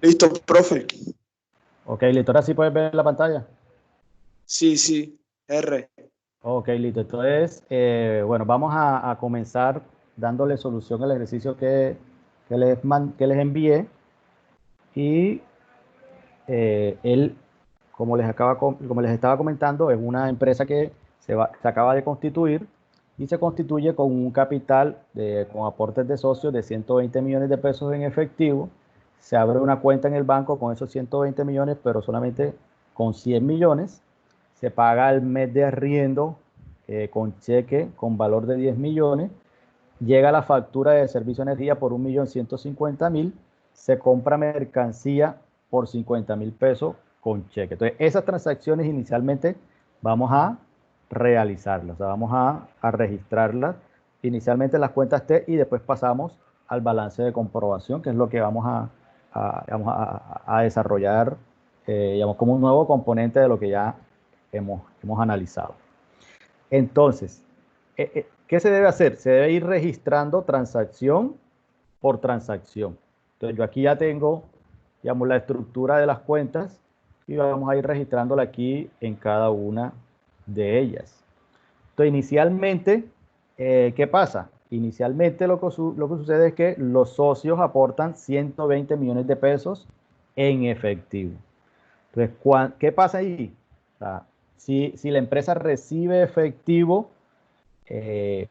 Listo, profe. Ok, listo. Ahora sí puedes ver la pantalla. Sí, sí. R. Ok, listo. Entonces, bueno, vamos a comenzar dándole solución al ejercicio que les envié. Y él, como les estaba comentando, es una empresa que se acaba de constituir y se constituye con un capital con aportes de socios de 120 millones de pesos en efectivo. Se abre una cuenta en el banco con esos 120 millones, pero solamente con 100 millones. Se paga el mes de arriendo con cheque con valor de 10 millones. Llega la factura de servicio de energía por 1.150.000. Se compra mercancía por 50.000 pesos con cheque. Entonces, esas transacciones inicialmente vamos a realizarlas, o sea, vamos a registrarlas inicialmente en las cuentas T y después pasamos al balance de comprobación, que es lo que vamos a desarrollar, digamos, como un nuevo componente de lo que ya hemos analizado. Entonces, ¿qué se debe hacer? Se debe ir registrando transacción por transacción. Entonces, yo aquí ya tengo, digamos, la estructura de las cuentas y vamos a ir registrándola aquí en cada una de ellas. Entonces, inicialmente, ¿qué pasa? Inicialmente lo que sucede es que los socios aportan 120 millones de pesos en efectivo. Entonces, ¿qué pasa ahí? O sea, si la empresa recibe efectivo, eh,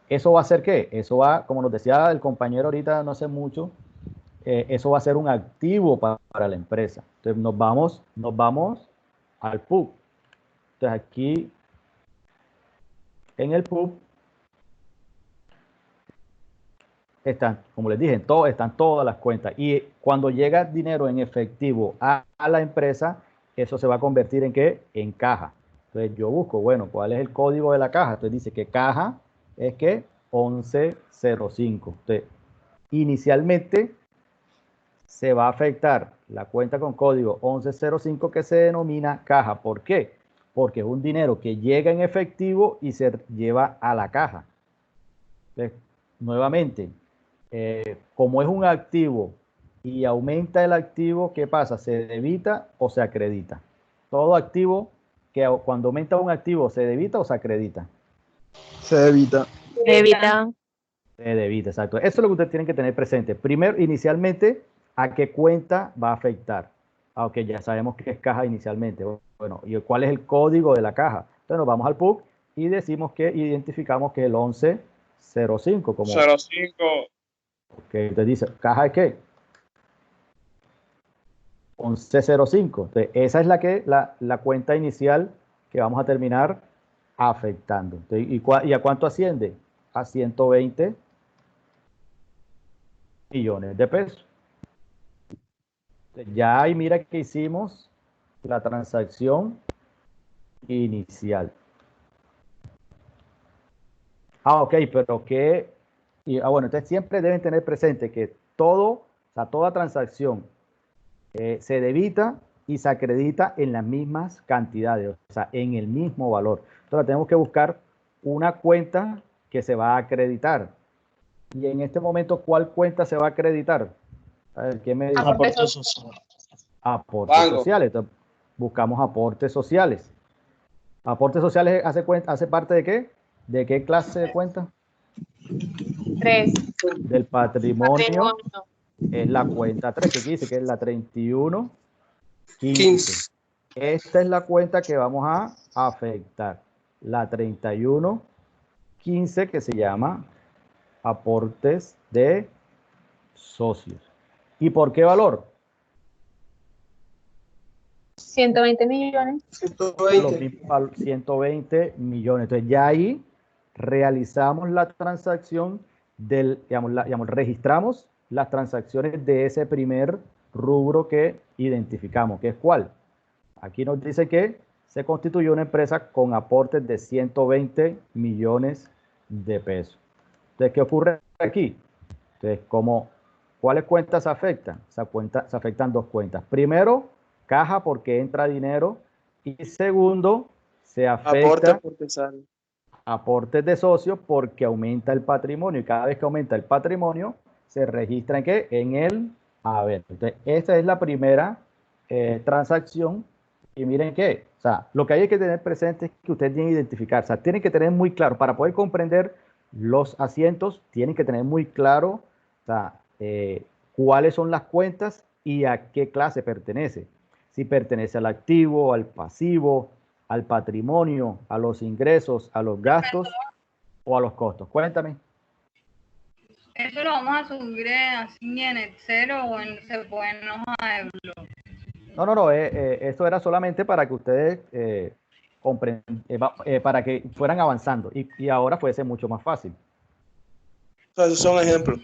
¿eso va a ser qué? Eso va, como nos decía el compañero ahorita no hace mucho, eso va a ser un activo para la empresa. Entonces nos vamos al PUB. Entonces aquí en el PUB están, como les dije, están todas las cuentas. Y cuando llega dinero en efectivo a la empresa, eso se va a convertir en qué? En caja. Entonces yo busco, bueno, ¿cuál es el código de la caja? Entonces dice que caja es que 1105. Entonces, inicialmente se va a afectar la cuenta con código 1105 que se denomina caja. ¿Por qué? Porque es un dinero que llega en efectivo y se lleva a la caja. Entonces, nuevamente, como es un activo y aumenta el activo, ¿qué pasa? ¿Se debita o se acredita? Todo activo que cuando aumenta un activo, ¿se debita o se acredita? Se evita. Evita. Se debita, exacto. Eso es lo que ustedes tienen que tener presente. Primero, inicialmente, ¿a qué cuenta va a afectar? Aunque ya sabemos que es caja inicialmente. Bueno, ¿y cuál es el código de la caja? Entonces nos vamos al PUC y decimos que identificamos que es el 1105 como 05. que te dice, ¿caja de qué? 1105. Entonces, esa es la cuenta inicial que vamos a terminar afectando. Entonces, ¿y a cuánto asciende? A 120 millones de pesos. Entonces, ya ahí mira que hicimos la transacción inicial. Ok, pero bueno, entonces siempre deben tener presente que toda transacción se debita y se acredita en las mismas cantidades, o sea, en el mismo valor. Entonces tenemos que buscar una cuenta que se va a acreditar. Y en este momento, ¿cuál cuenta se va a acreditar? A ver, ¿quién me dice? Aportes sociales. Aportes Banco. sociales. Entonces, buscamos aportes sociales. ¿Aportes sociales hace parte de qué? ¿De qué clase de cuenta? 3. Del patrimonio. Patrimonio. Es la cuenta 3, que aquí dice que es la 3115. 15. Esta es la cuenta que vamos a afectar. La 3115, que se llama aportes de socios. ¿Y por qué valor? 120 millones. 120. 120 millones. Entonces ya ahí realizamos la transacción registramos las transacciones de ese primer rubro que identificamos, que es ¿cuál? Aquí nos dice que se constituyó una empresa con aportes de 120 millones de pesos. Entonces, ¿qué ocurre aquí? Entonces, ¿cuáles cuentas se afectan? Se afectan dos cuentas. Primero, caja porque entra dinero. Y segundo, se Aporte afecta porque sale. aportes de socios porque aumenta el patrimonio. Y cada vez que aumenta el patrimonio, se registra en qué? En el A ver, entonces, esta es la primera transacción. Y miren que, o sea, lo que hay que tener presente es que ustedes tienen que identificar, o sea, tienen que tener muy claro, para poder comprender los asientos, tienen que tener muy claro, o sea, cuáles son las cuentas y a qué clase pertenece. Si pertenece al activo, al pasivo, al patrimonio, a los ingresos, a los gastos o a los costos. Cuéntame. Eso lo vamos a subir así en Excel o se puede en hoja de blog. No, esto era solamente para que ustedes para que fueran avanzando y ahora fuese mucho más fácil. Esos son ejemplos.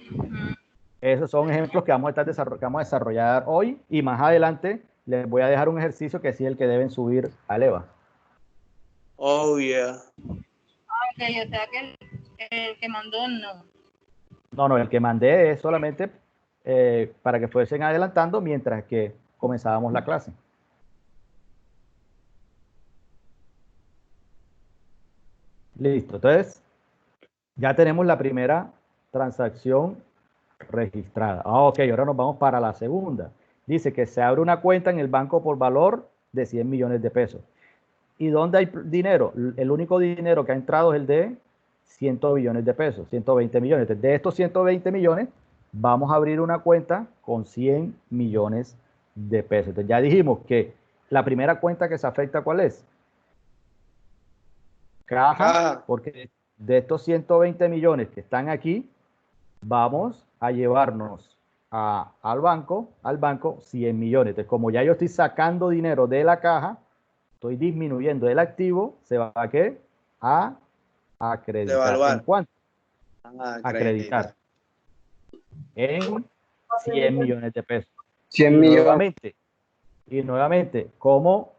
Esos son ejemplos que vamos a desarrollar hoy y más adelante les voy a dejar un ejercicio que sí es el que deben subir al EVA. Oh, yeah. Ok, o sea que el que mandó no. No, el que mandé es solamente para que fuesen adelantando mientras que comenzábamos la clase. Listo, entonces ya tenemos la primera transacción registrada. Ok, ahora nos vamos para la segunda. Dice que se abre una cuenta en el banco por valor de 100 millones de pesos. ¿Y dónde hay dinero? El único dinero que ha entrado es el de 100 millones de pesos, 120 millones. De estos 120 millones, vamos a abrir una cuenta con 100 millones de pesos. Entonces ya dijimos que la primera cuenta que se afecta, ¿cuál es? Caja, porque de estos 120 millones que están aquí, vamos a llevarnos al banco 100 millones. Entonces, como ya yo estoy sacando dinero de la caja, estoy disminuyendo el activo, ¿se va a qué? A acreditar. Devaluar. ¿En cuánto? Acreditar. En 100 millones de pesos. 100 millones. Nuevamente, como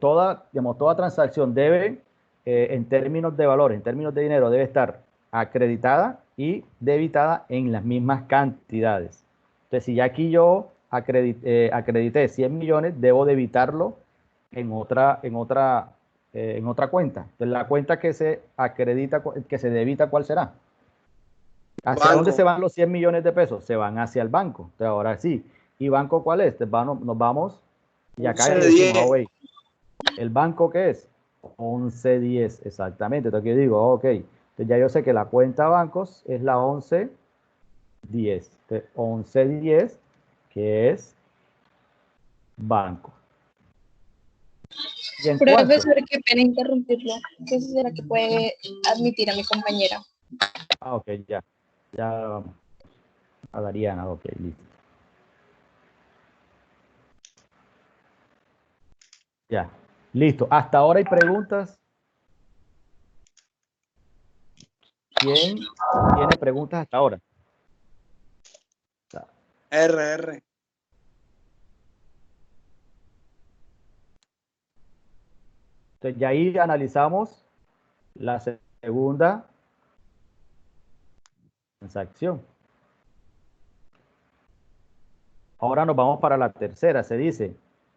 toda transacción debe, en términos de valor, en términos de dinero, debe estar acreditada y debitada en las mismas cantidades. Entonces, si ya aquí yo acredité 100 millones, debo debitarlo en otra cuenta. Entonces, la cuenta que se acredita, que se debita, ¿cuál será? ¿Hacia dónde se van los 100 millones de pesos? Se van hacia el banco. Entonces, ahora sí. ¿Y banco cuál es? Nos vamos y acá ya decimos, ¿el banco qué es? 1110, exactamente. Entonces aquí digo, ok, entonces ya yo sé que la cuenta bancos es la 1110. Entonces, 1110, que es banco. Profesor, qué pena interrumpirlo. ¿Qué será que puede admitir a mi compañera? Ah, ok, ya. Ya vamos. A Dariana, ok, listo. Ya, listo. Hasta ahora hay preguntas. ¿Quién tiene preguntas hasta ahora? R. Entonces, ya ahí analizamos la segunda transacción. Ahora nos vamos para la tercera. Se dice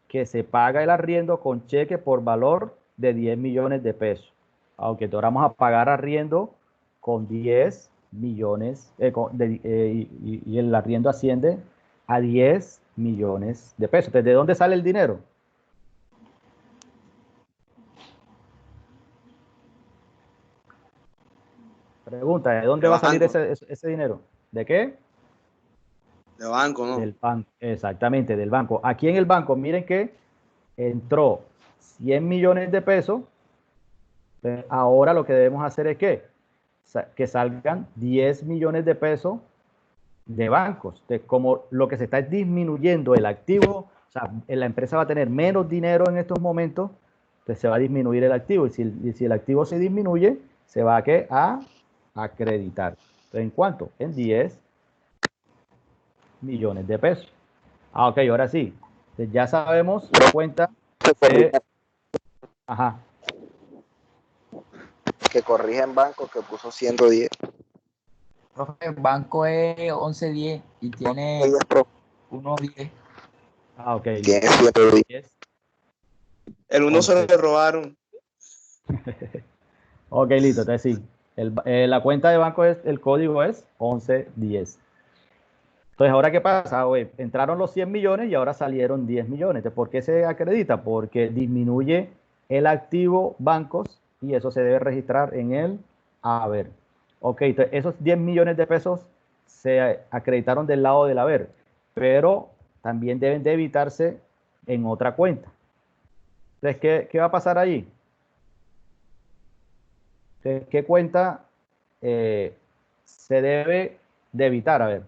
que se paga el arriendo con cheque por valor de 10 millones de pesos. Aunque ahora vamos a pagar arriendo con 10 millones y el arriendo asciende a 10 millones de pesos. Entonces, ¿de dónde sale el dinero? Pregunta, ¿de dónde va a salir ese dinero? ¿De qué? De banco, ¿no? Del banco, exactamente, del banco. Aquí en el banco, miren que entró 100 millones de pesos. Ahora lo que debemos hacer es que salgan 10 millones de pesos de bancos. Entonces, como lo que se está es disminuyendo el activo, o sea, la empresa va a tener menos dinero en estos momentos, entonces se va a disminuir el activo. Y si el activo se disminuye, se va a acreditar. Entonces, ¿en cuánto? En 10 millones de pesos. Ok, ahora sí. Entonces, ya sabemos la cuenta de... Ajá. Que corrige en banco que puso 110. Profe, el banco es 1110 y tiene 110. Ah, ok. Tiene 110. El uno se le robaron. Ok, listo. Entonces sí. La cuenta de banco el código es 1110. Entonces, ¿ahora qué pasa? Oye, entraron los 100 millones y ahora salieron 10 millones. Entonces, ¿por qué se acredita? Porque disminuye el activo bancos y eso se debe registrar en el haber. Ok, entonces esos 10 millones de pesos se acreditaron del lado del haber, pero también deben de evitarse en otra cuenta. Entonces, ¿qué va a pasar allí? Entonces, ¿qué cuenta se debe de evitar? A ver.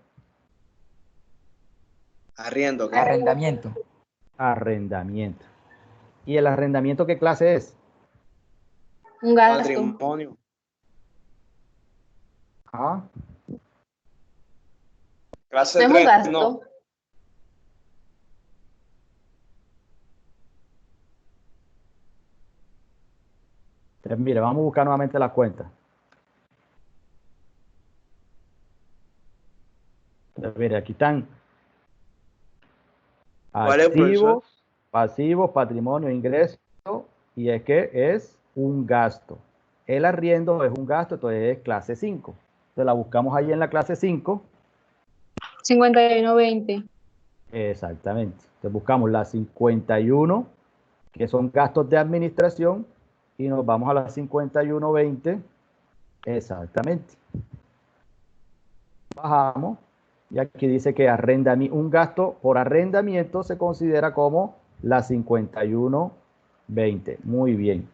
Arriendo, ¿qué? Arrendamiento. Arrendamiento. ¿Y el arrendamiento qué clase es? Un gasto. Patrimonio. Ah, Clase No es un 3, gasto. no. entonces, mire, vamos a buscar nuevamente las cuentas. Entonces, mire, aquí están ¿Cuál es, profesor? activos, pasivos, patrimonio, ingreso, y es que es un gasto. El arriendo es un gasto, entonces es clase 5. Entonces la buscamos ahí en la clase 5. 51.20. Exactamente. Entonces buscamos la 51, que son gastos de administración, y nos vamos a la 51.20. Exactamente. Bajamos. Y aquí dice que un gasto por arrendamiento se considera como la 51.20. Muy bien.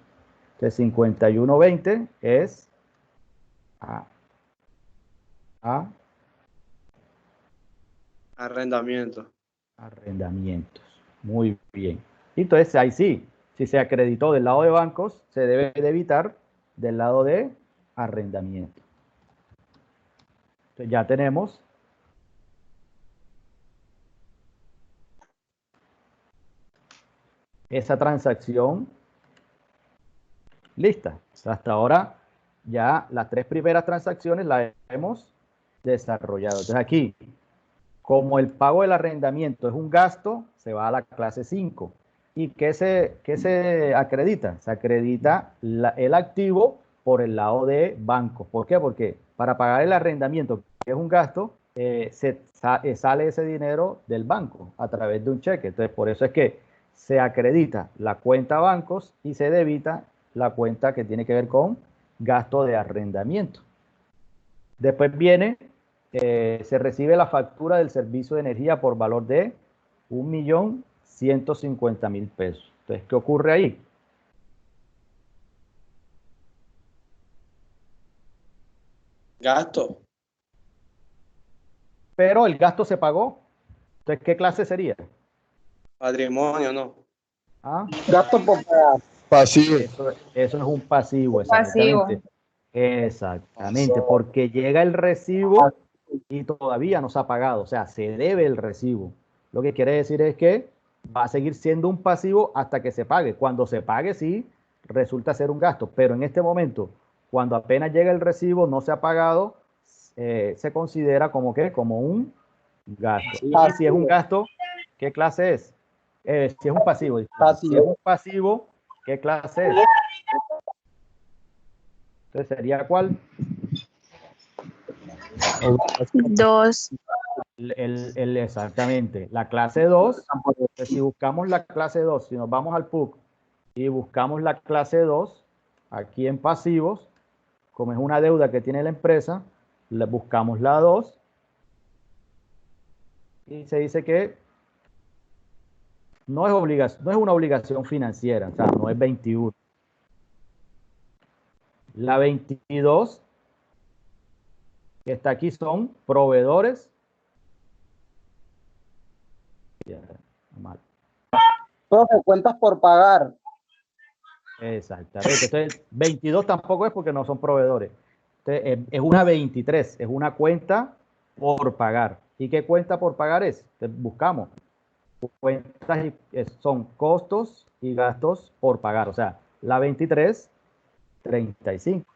Entonces 51.20 es Arrendamiento. arrendamientos. Muy bien. Entonces ahí sí, si se acreditó del lado de bancos, se debe de evitar del lado de arrendamiento. Entonces ya tenemos esa transacción lista. Hasta ahora ya las 3 primeras transacciones las hemos desarrollado. Entonces aquí, como el pago del arrendamiento es un gasto, se va a la clase 5. ¿Y qué se acredita? Se acredita el activo por el lado de banco. ¿Por qué? Porque para pagar el arrendamiento, que es un gasto, sale ese dinero del banco a través de un cheque. Entonces, por eso es que se acredita la cuenta bancos y se debita la cuenta que tiene que ver con gasto de arrendamiento. Después viene, se recibe la factura del servicio de energía por valor de 1.150.000 pesos. Entonces, ¿qué ocurre ahí? Gasto. Pero el gasto se pagó. Entonces, ¿qué clase sería? Patrimonio, no. ¿Ah? Gasto por pagar. Pasivo. Eso es un pasivo, Pasivo. exactamente. Exactamente, porque llega el recibo y todavía no se ha pagado, o sea, se debe el recibo. Lo que quiere decir es que va a seguir siendo un pasivo hasta que se pague. Cuando se pague, sí, resulta ser un gasto, pero en este momento, cuando apenas llega el recibo, no se ha pagado, se considera como que como un gasto. Y si es un gasto, ¿qué clase es? Si es un pasivo, disculpe. Si es un pasivo, ¿qué clase es? Entonces, ¿sería cuál? 2. Exactamente, la clase 2. Si buscamos la clase 2, si nos vamos al PUC y buscamos la clase 2, aquí en pasivos, como es una deuda que tiene la empresa, le buscamos la 2 y se dice que no es una obligación financiera, o sea, no es 21. La 22 que está aquí son proveedores. Mal. Profe, cuentas por pagar. Exactamente. Entonces, 22 tampoco es porque no son proveedores. Entonces, es una 23, es una cuenta por pagar. ¿Y qué cuenta por pagar es? Entonces, buscamos cuentas son costos y gastos por pagar. O sea, la 23, 35.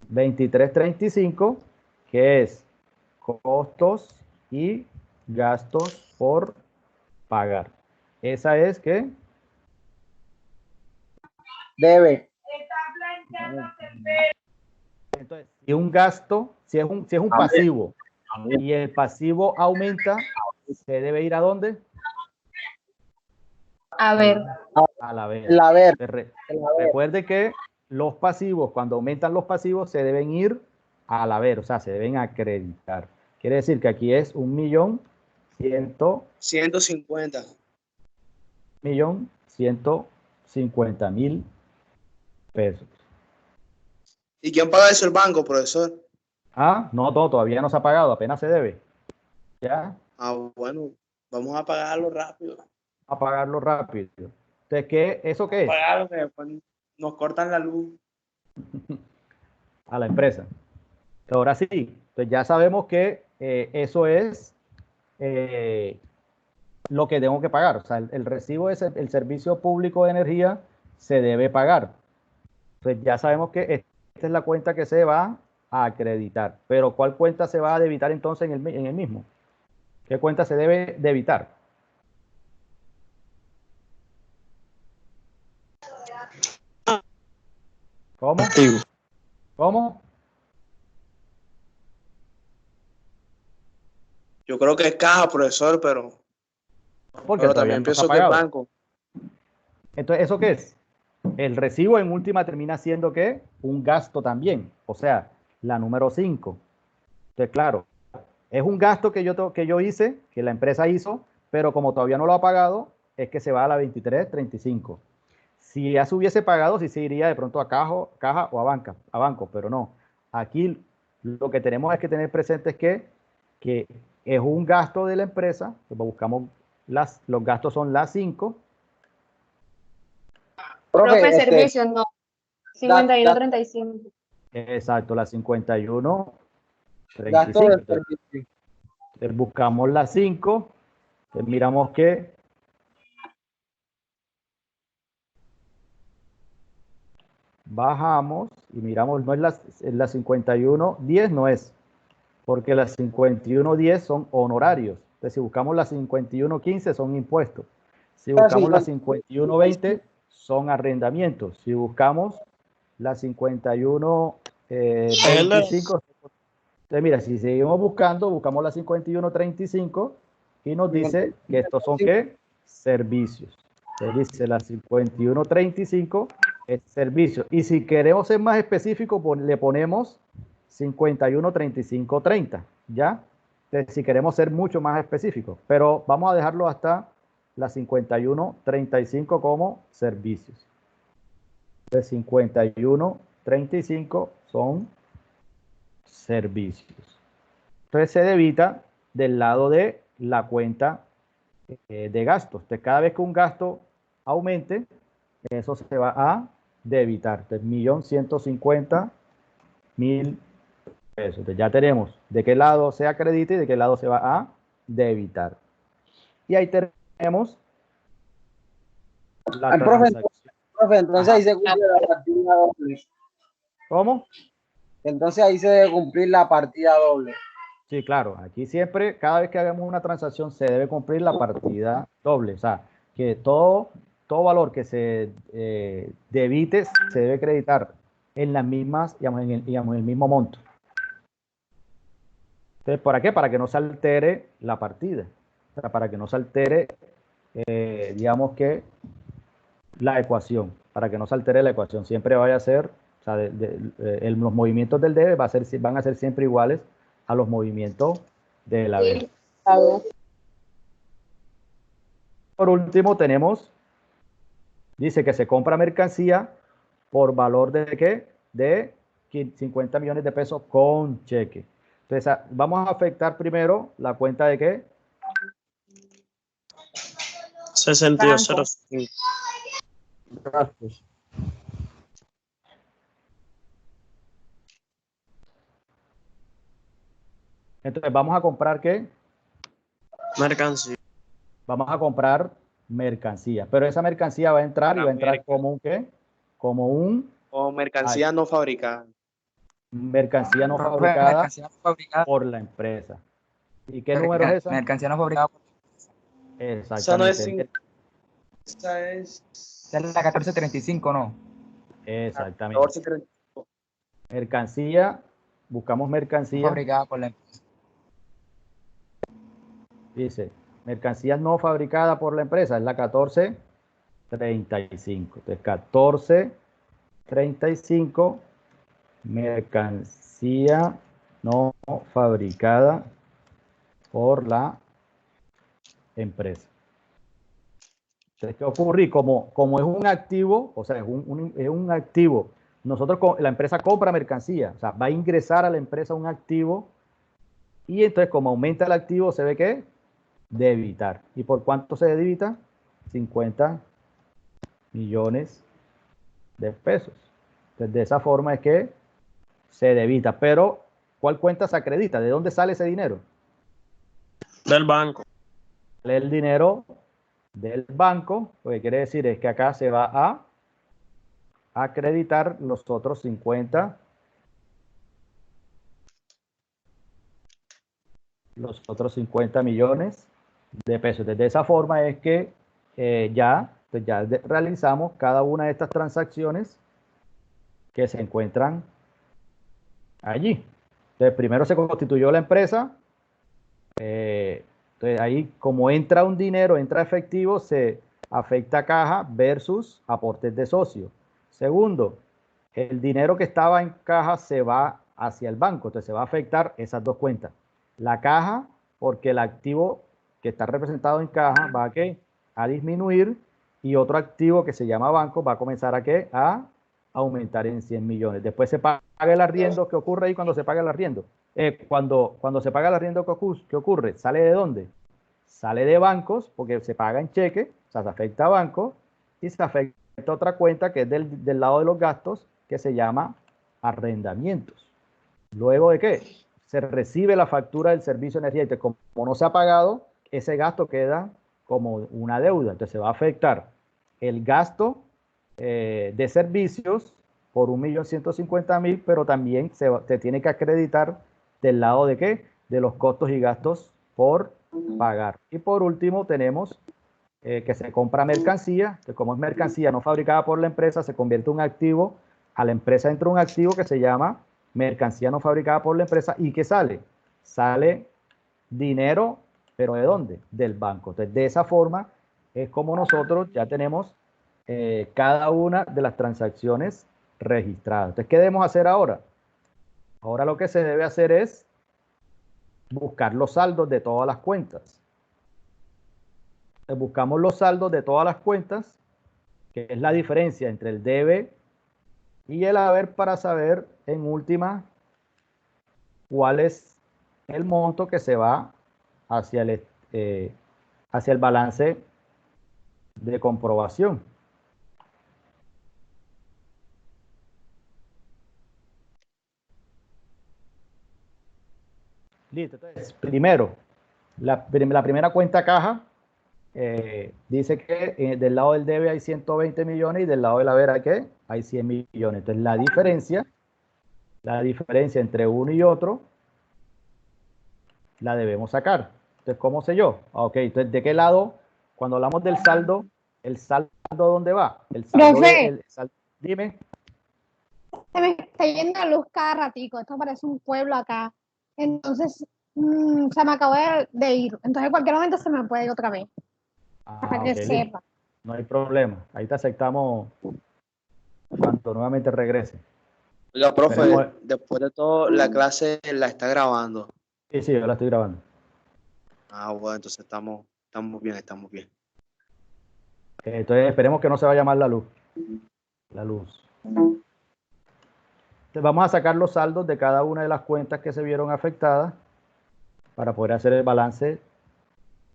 23, 35, que es costos y gastos por pagar. Esa es que Debe. entonces, si un gasto, si es un pasivo y el pasivo aumenta, ¿se debe ir a dónde? A ver, A la vez. La ver. Recuerde que los pasivos, cuando aumentan los pasivos, se deben ir al haber, o sea, se deben acreditar. Quiere decir que aquí es 150. 1.150.000 pesos. ¿Y quién paga eso? El banco, profesor. Ah, no, todavía no se ha pagado, apenas se debe. Ya, Ah, bueno, vamos a pagarlo rápido. a pagarlo rápido. Entonces, ¿eso qué es? Pagarlo que después nos cortan la luz. A la empresa. Ahora sí, entonces ya sabemos que eso es lo que tengo que pagar. O sea, el recibo es el servicio público de energía se debe pagar. Entonces ya sabemos que esta es la cuenta que se va a acreditar. Pero ¿cuál cuenta se va a debitar entonces en el mismo? ¿Qué cuenta se debe debitar? ¿Cómo? ¿Cómo? Yo creo que es caja, profesor, pero Porque todavía también no se ha pienso que es pagado. banco. Entonces, ¿eso qué es? El recibo en última termina siendo ¿qué? Un gasto también. O sea, la número 5. Entonces, claro, es un gasto que yo hice, que la empresa hizo, pero como todavía no lo ha pagado, es que se va a la 2335. Si ya se hubiese pagado, sí se iría de pronto a caja o a banco, pero no. Aquí lo que tenemos es que tener presente es que es un gasto de la empresa, buscamos los gastos son las 5. profe, Profe, servicios, no. 51.35. Exacto, las 51, gasto 35. de Entonces, servicio. buscamos las 5, miramos que bajamos y miramos, no es la 51.10, no es, porque las 51.10 son honorarios. Entonces, si buscamos las 51.15 son impuestos. Si buscamos las 51.20 son arrendamientos. Si buscamos las 51.25, entonces mira, si seguimos buscando, buscamos las 51.35 y nos dice que estos son ¿qué? Servicios. Entonces dice las 51.35 es servicio. Y si queremos ser más específicos, le ponemos 51.35.30, ¿ya? Entonces, si queremos ser mucho más específicos, pero vamos a dejarlo hasta las 51.35 como servicios. Entonces, 51.35 son servicios. Entonces, se debita del lado de la cuenta de gastos. Entonces, cada vez que un gasto aumente, eso se va a debitar. Entonces, 1.150.000 pesos. Entonces, ya tenemos de qué lado se acredita y de qué lado se va a debitar. Y ahí tenemos la transacción. Profe, entonces ahí se cumple la partida doble. ¿Cómo? Entonces ahí se debe cumplir la partida doble. Sí, claro. Aquí siempre, cada vez que hagamos una transacción, se debe cumplir la partida doble. O sea, que todo valor que se debite se debe creditar en las mismas, digamos, en el mismo monto. Entonces, ¿para qué? Para que no se altere la partida. O sea, para que no se altere, digamos que la ecuación. Para que no se altere la ecuación. Siempre vaya a ser, o sea, los movimientos del debe van a ser siempre iguales a los movimientos de la B. Por último, tenemos, dice que se compra mercancía por valor de ¿qué? De 50 millones de pesos con cheque. Entonces, vamos a afectar primero la cuenta de ¿qué? 6205. Gastos. Entonces, vamos a comprar ¿qué? Mercancía. Vamos a comprar mercancía. Pero esa mercancía va a entrar y va a entrar como un ¿qué? Como un O mercancía no fabricada. mercancía no Profe, fabricada mercancía no fabricada. por la empresa. ¿Y qué número es esa? Mercancía no fabricada. Esa no es Exactamente. Esa es. Esa es la 1435, ¿no? Exactamente. 1435. Mercancía, buscamos No mercancía fabricada por la empresa. Dice, mercancías no fabricadas por la empresa, es la 1435. Entonces, 1435, mercancía no fabricada por la empresa. Entonces, ¿qué ocurre? Como es un activo, o sea, es un activo, la empresa compra mercancía, o sea, va a ingresar a la empresa un activo y entonces como aumenta el activo, se ve que debitar. ¿Y por cuánto se debita? 50 millones de pesos. Entonces, de esa forma es que se debita. Pero, ¿cuál cuenta se acredita? ¿De dónde sale ese dinero? Del banco. Sale el dinero del banco, lo que quiere decir es que acá se va a acreditar los otros 50 millones de pesos. De esa forma es que ya realizamos cada una de estas transacciones que se encuentran allí. Entonces, primero se constituyó la empresa. Entonces, ahí como entra un dinero, entra efectivo, se afecta caja versus aportes de socio. Segundo, el dinero que estaba en caja se va hacia el banco. Entonces, se va a afectar esas dos cuentas. La caja, porque el activo que está representado en caja va a disminuir, y otro activo que se llama banco va a comenzar a aumentar en 100 millones. Después se paga el arriendo. ¿Qué ocurre ahí cuando se paga el arriendo? Cuando se paga el arriendo, ¿qué ocurre? ¿Sale de dónde? Sale de bancos, porque se paga en cheque, o sea, se afecta a bancos, y se afecta a otra cuenta que es del lado de los gastos, que se llama arrendamientos. Luego de que se recibe la factura del servicio de energía, y como no se ha pagado, ese gasto queda como una deuda. Entonces se va a afectar el gasto de servicios por 1.150.000, pero también se tiene que acreditar del lado de qué, de los costos y gastos por pagar. Y por último tenemos que se compra mercancía, que como es mercancía no fabricada por la empresa, se convierte un activo, a la empresa entra un activo que se llama mercancía no fabricada por la empresa. ¿Y qué sale? Sale dinero, pero ¿de dónde? Del banco. Entonces, de esa forma es como nosotros ya tenemos cada una de las transacciones registradas. Entonces, ¿qué debemos hacer ahora? Ahora lo que se debe hacer es buscar los saldos de todas las cuentas. Entonces, buscamos los saldos de todas las cuentas, que es la diferencia entre el debe y el haber, para saber en última cuál es el monto que se va hacia el balance de comprobación. Listo. Entonces, primero, la primera cuenta caja dice que del lado del debe hay 120 millones y del lado del haber hay 100 millones. Entonces, la diferencia entre uno y otro la debemos sacar. Entonces, ¿cómo sé yo? Ok, entonces, ¿de qué lado? Cuando hablamos del saldo, ¿el saldo dónde va? El saldo, Profe. Dime. Se me está yendo la luz cada ratico. Esto parece un pueblo acá. Entonces, se me acabó de ir. Entonces, en cualquier momento se me puede ir otra vez. Para que Ok, listo. sepa. No hay problema. Ahí te aceptamos cuando nuevamente regrese. Oiga, profe, Esperemos- después de todo, la clase la está grabando. Sí, yo la estoy grabando. Ah, bueno, entonces estamos bien, estamos bien. Entonces esperemos que no se vaya mal la luz. Entonces vamos a sacar los saldos de cada una de las cuentas que se vieron afectadas para poder hacer el balance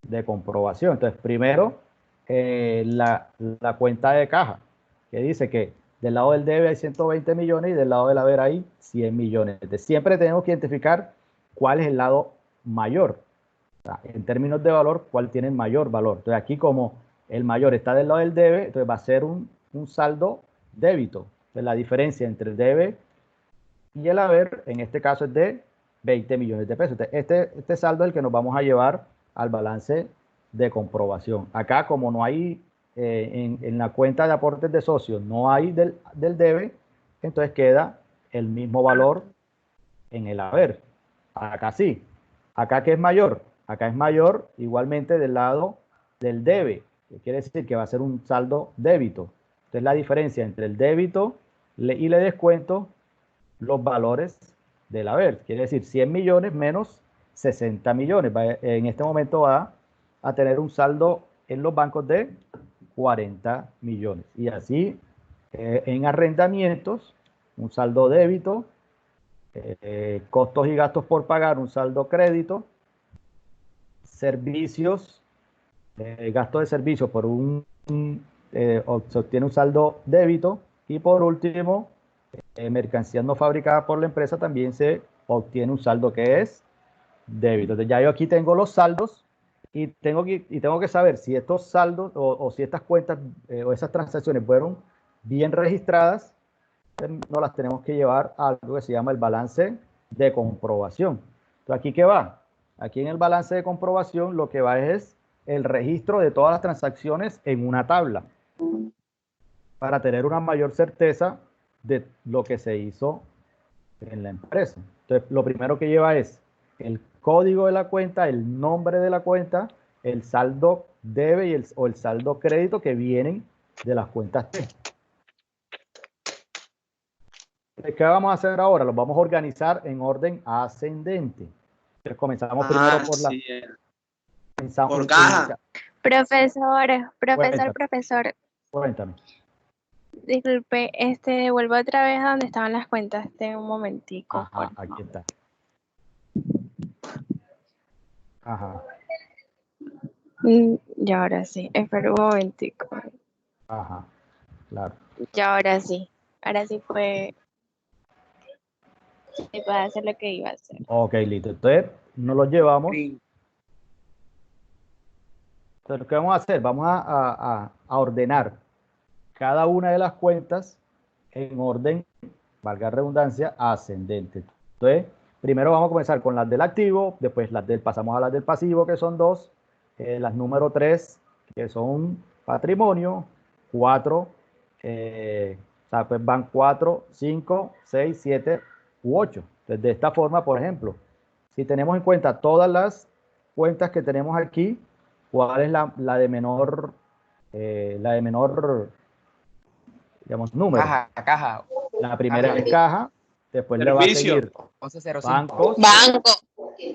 de comprobación. Entonces, primero, la cuenta de caja, que dice que del lado del debe hay 120 millones y del lado del haber hay 100 millones. Entonces, siempre tenemos que identificar cuál es el lado mayor. O sea, en términos de valor, cuál tiene el mayor valor. Entonces, aquí como el mayor está del lado del debe, entonces va a ser un saldo débito. Entonces, la diferencia entre el debe y el haber, en este caso, es de 20 millones de pesos. Entonces, este saldo es el que nos vamos a llevar al balance de comprobación. Acá, como no hay en la cuenta de aportes de socios, no hay del debe, entonces queda el mismo valor en el haber. Acá sí. Acá, ¿qué es mayor? acá es mayor igualmente del lado del debe, que quiere decir que va a ser un saldo débito. Entonces la diferencia entre el débito y le descuento los valores del haber. Quiere decir 100 millones menos 60 millones. En este momento va a tener un saldo en los bancos de 40 millones. Y así en arrendamientos, un saldo débito, costos y gastos por pagar, un saldo crédito, servicios, gasto de servicios por se obtiene un saldo débito, y por último, mercancías no fabricadas por la empresa también se obtiene un saldo que es débito. Entonces ya yo aquí tengo los saldos y tengo que saber si estos saldos o si estas cuentas o esas transacciones fueron bien registradas. No las tenemos que llevar a algo que se llama el balance de comprobación. Entonces, ¿aquí qué va? Aquí en el balance de comprobación lo que va es el registro de todas las transacciones en una tabla para tener una mayor certeza de lo que se hizo en la empresa. Entonces, lo primero que lleva es el código de la cuenta, el nombre de la cuenta, el saldo debe o el saldo crédito que vienen de las cuentas T. ¿Qué vamos a hacer ahora? Los vamos a organizar en orden ascendente. Entonces comenzamos primero por la... Sí. Comenzamos Por caja. Profesor, Cuéntame. disculpe, devuelvo otra vez a donde estaban las cuentas de un momentico. Ajá, aquí está. Ajá, Ya ahora sí, espera un momentico. ajá, claro. Ya ahora sí fue, sí puede hacer lo que iba a hacer. Ok, listo. Entonces, nos los llevamos. Entonces, ¿qué vamos a hacer? Vamos a ordenar cada una de las cuentas en orden, valga la redundancia, ascendente. Entonces, primero vamos a comenzar con las del activo, después pasamos a las del pasivo, que son 2, las número 3, que son patrimonio, 4, o sea, pues van 4, 5, 6, 7 u 8. Entonces, de esta forma, por ejemplo, si tenemos en cuenta todas las cuentas que tenemos aquí, ¿cuál es la de menor, digamos, número? Caja. La primera es caja, después le va a Servicio. seguir 1105. bancos, Banco.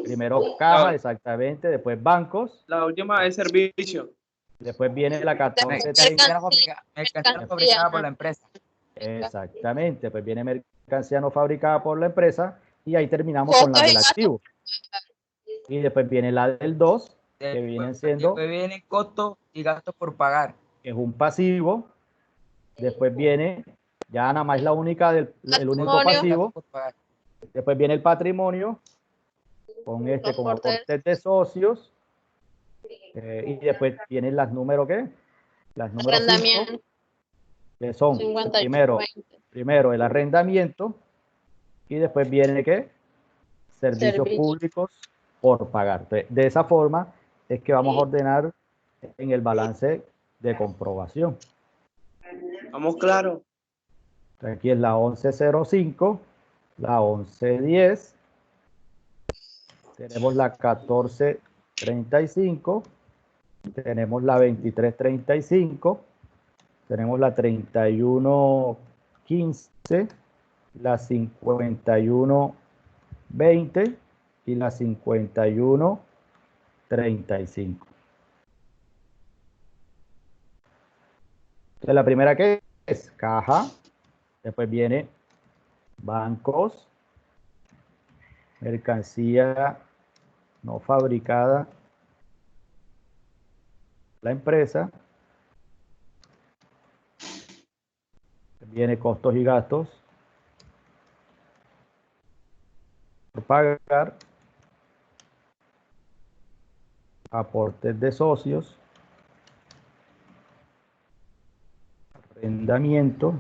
primero caja, exactamente, después bancos, La última es servicio. después viene la 1430, Mercancía no fabricada por la empresa. exactamente, después viene mercancía no fabricada por la empresa, y ahí terminamos con la del activo. Y después viene la del 2, que vienen siendo, Después vienen costos y gastos por pagar. que es un pasivo. Después viene, ya nada más la única el único Patrimonio. pasivo. Por pagar. Después viene el patrimonio, con Los como aportes. aportes de socios. Y después vienen las números, ¿qué? Las números 5, Arrendamiento. que son 58, 20. primero el arrendamiento, y después viene, ¿qué? Servicios Servicio. públicos por pagar. Entonces, de esa forma es que vamos a ordenar en el balance de comprobación. Vamos claro. Entonces, aquí es la 1105, la 1110, tenemos la 1435, tenemos la 2335, tenemos la 3115, la 5120 y la 5135. Entonces, la primera que es caja, después viene bancos, mercancía no fabricada, la empresa, viene costos y gastos por pagar, aportes de socios, arrendamiento,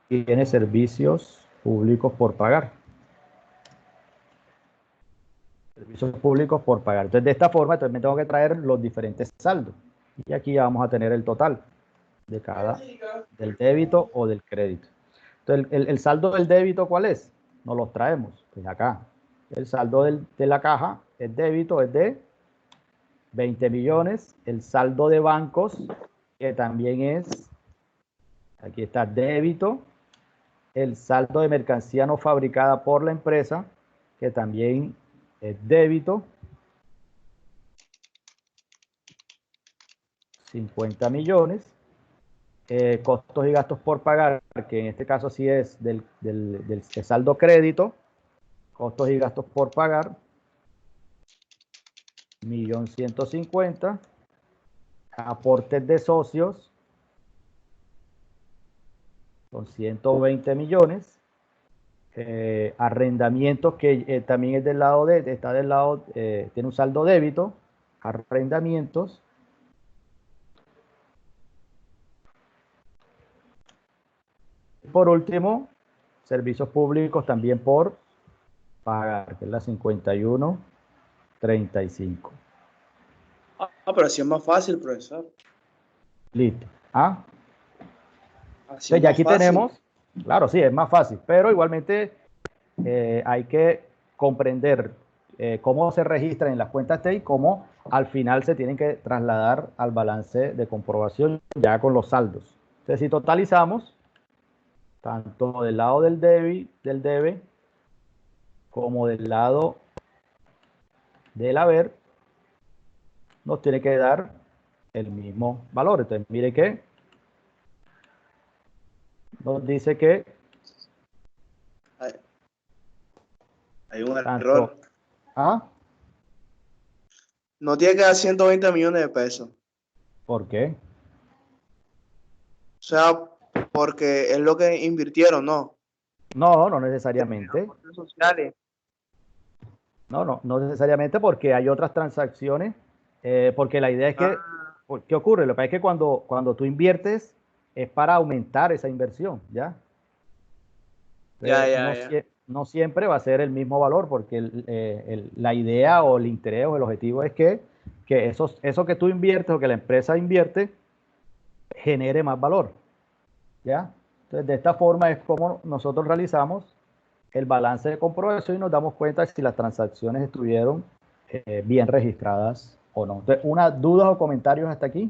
y tiene servicios públicos por pagar. Servicios públicos por pagar. Entonces, de esta forma, entonces me tengo que traer los diferentes saldos. Y aquí ya vamos a tener el total de del débito o del crédito. Entonces, el saldo del débito, ¿cuál es? Nos los traemos. Pues acá. El saldo de la caja es débito, es de 20 millones. El saldo de bancos, que también es, aquí está, débito. El saldo de mercancía no fabricada por la empresa, que también es débito. 50 millones. Costos y gastos por pagar, que en este caso sí es del saldo crédito. Costos y gastos por pagar, 1.150.000. Aportes de socios, son 120 millones. Arrendamientos, que también es del lado está del lado, tiene un saldo débito. Arrendamientos, por último, servicios públicos también por pagar, que es la 51.35. Pero así es más fácil, profesor. Listo. ¿Ah? Así es Ya más aquí fácil. tenemos, claro, sí, es más fácil, pero igualmente hay que comprender cómo se registran en las cuentas T y cómo al final se tienen que trasladar al balance de comprobación ya con los saldos. Entonces, si totalizamos, tanto del lado del debe como del lado del haber, nos tiene que dar el mismo valor. Entonces, mire que nos dice que Hay un tanto, error. ¿ah? No tiene que dar 120 millones de pesos. ¿Por qué? O sea, porque es lo que invirtieron, ¿no? No, no necesariamente. Aportes sociales. No necesariamente, porque hay otras transacciones, porque la idea es que, ¿qué ocurre? Lo que pasa es que cuando tú inviertes es para aumentar esa inversión, ¿ya? Entonces, no siempre va a ser el mismo valor, porque la idea o el interés o el objetivo es que eso que tú inviertes o que la empresa invierte genere más valor, ¿ya? Entonces, de esta forma es como nosotros realizamos el balance de comprobación y nos damos cuenta si las transacciones estuvieron bien registradas o no. Entonces, dudas o comentarios hasta aquí.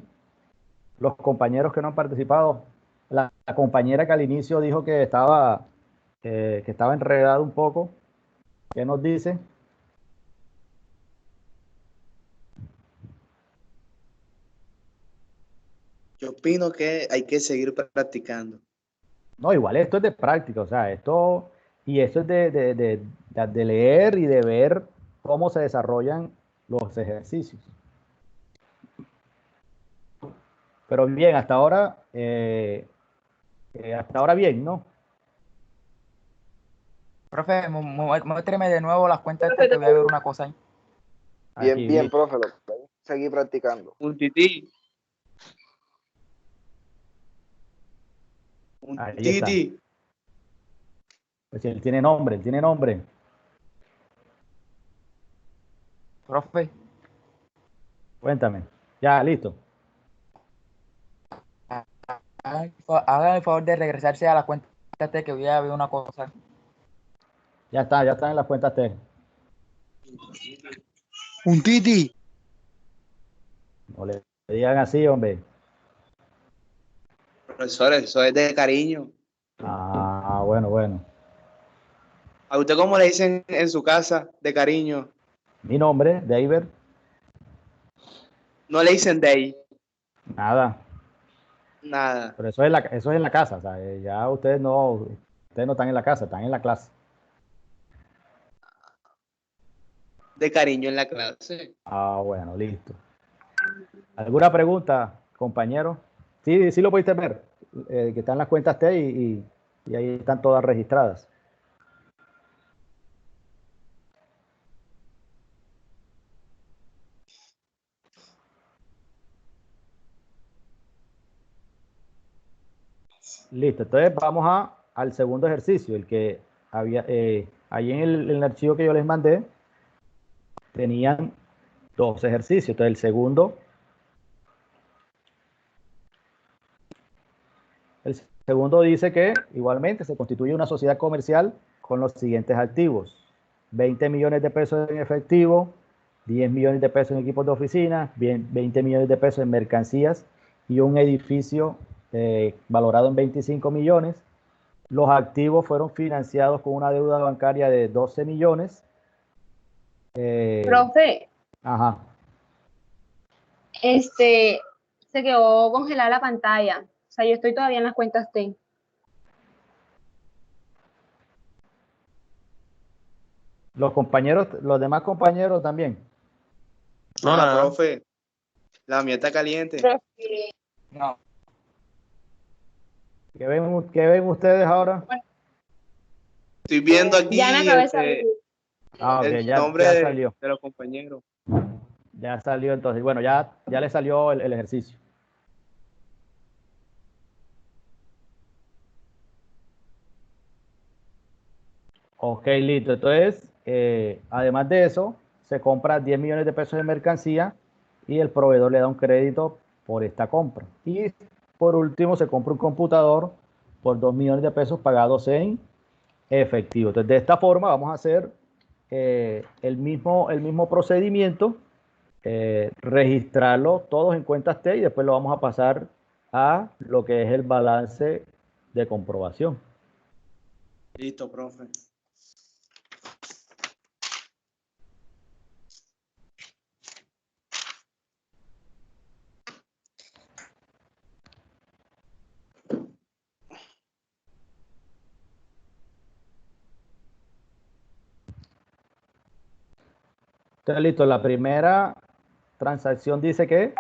Los compañeros que no han participado, la compañera que al inicio dijo que estaba enredado un poco, ¿qué nos dice? Yo opino que hay que seguir practicando. No, igual esto es de práctica, o sea, esto es de leer y de ver cómo se desarrollan los ejercicios. Pero bien, hasta ahora bien, ¿no? Profe, muéstreme de nuevo las cuentas que voy a ver una cosa ahí. Bien, Aquí, bien, listo. profe, lo que hay es seguir practicando. Un tití. Un Ahí está. tití. Pues él tiene nombre. Profe, Cuéntame. Ya, listo. haga el favor de regresarse a la cuenta T que voy a ver una cosa. Ya están en las cuentas T. Un tití. No le digan así, hombre. Profesor, eso es de cariño. Ah, bueno. ¿A usted cómo le dicen en su casa de cariño? Mi nombre, David. No le dicen Day. Nada. Nada. Pero eso es en la casa. O sea, ya ustedes no están en la casa, están en la clase. De cariño en la clase. Ah, bueno, listo. ¿Alguna pregunta, compañero? Sí lo pudiste ver, que están las cuentas T y ahí están todas registradas. Listo, entonces vamos al segundo ejercicio, el que había ahí en el archivo que yo les mandé, tenían dos ejercicios. Entonces el segundo dice que igualmente se constituye una sociedad comercial con los siguientes activos. 20 millones de pesos en efectivo, 10 millones de pesos en equipos de oficina, 20 millones de pesos en mercancías y un edificio valorado en 25 millones. Los activos fueron financiados con una deuda bancaria de 12 millones. Profe, Ajá. se quedó congelada la pantalla. O sea, yo estoy todavía en las cuentas T. Los compañeros, los demás compañeros también. No, profe. La mía está caliente. Profe, No, ¿Qué ven ustedes ahora? Estoy viendo aquí ya me acabé de salir. Ah, ok, el ya nombre salió. de los compañeros. Ya salió entonces. Bueno, ya le salió el ejercicio. Ok, listo. Entonces, además de eso, se compra 10 millones de pesos de mercancía y el proveedor le da un crédito por esta compra. Y por último, se compra un computador por 2 millones de pesos pagados en efectivo. Entonces, de esta forma vamos a hacer el mismo procedimiento, registrarlo todos en cuentas T y después lo vamos a pasar a lo que es el balance de comprobación. Listo, profe. Entonces, listo, la primera transacción dice que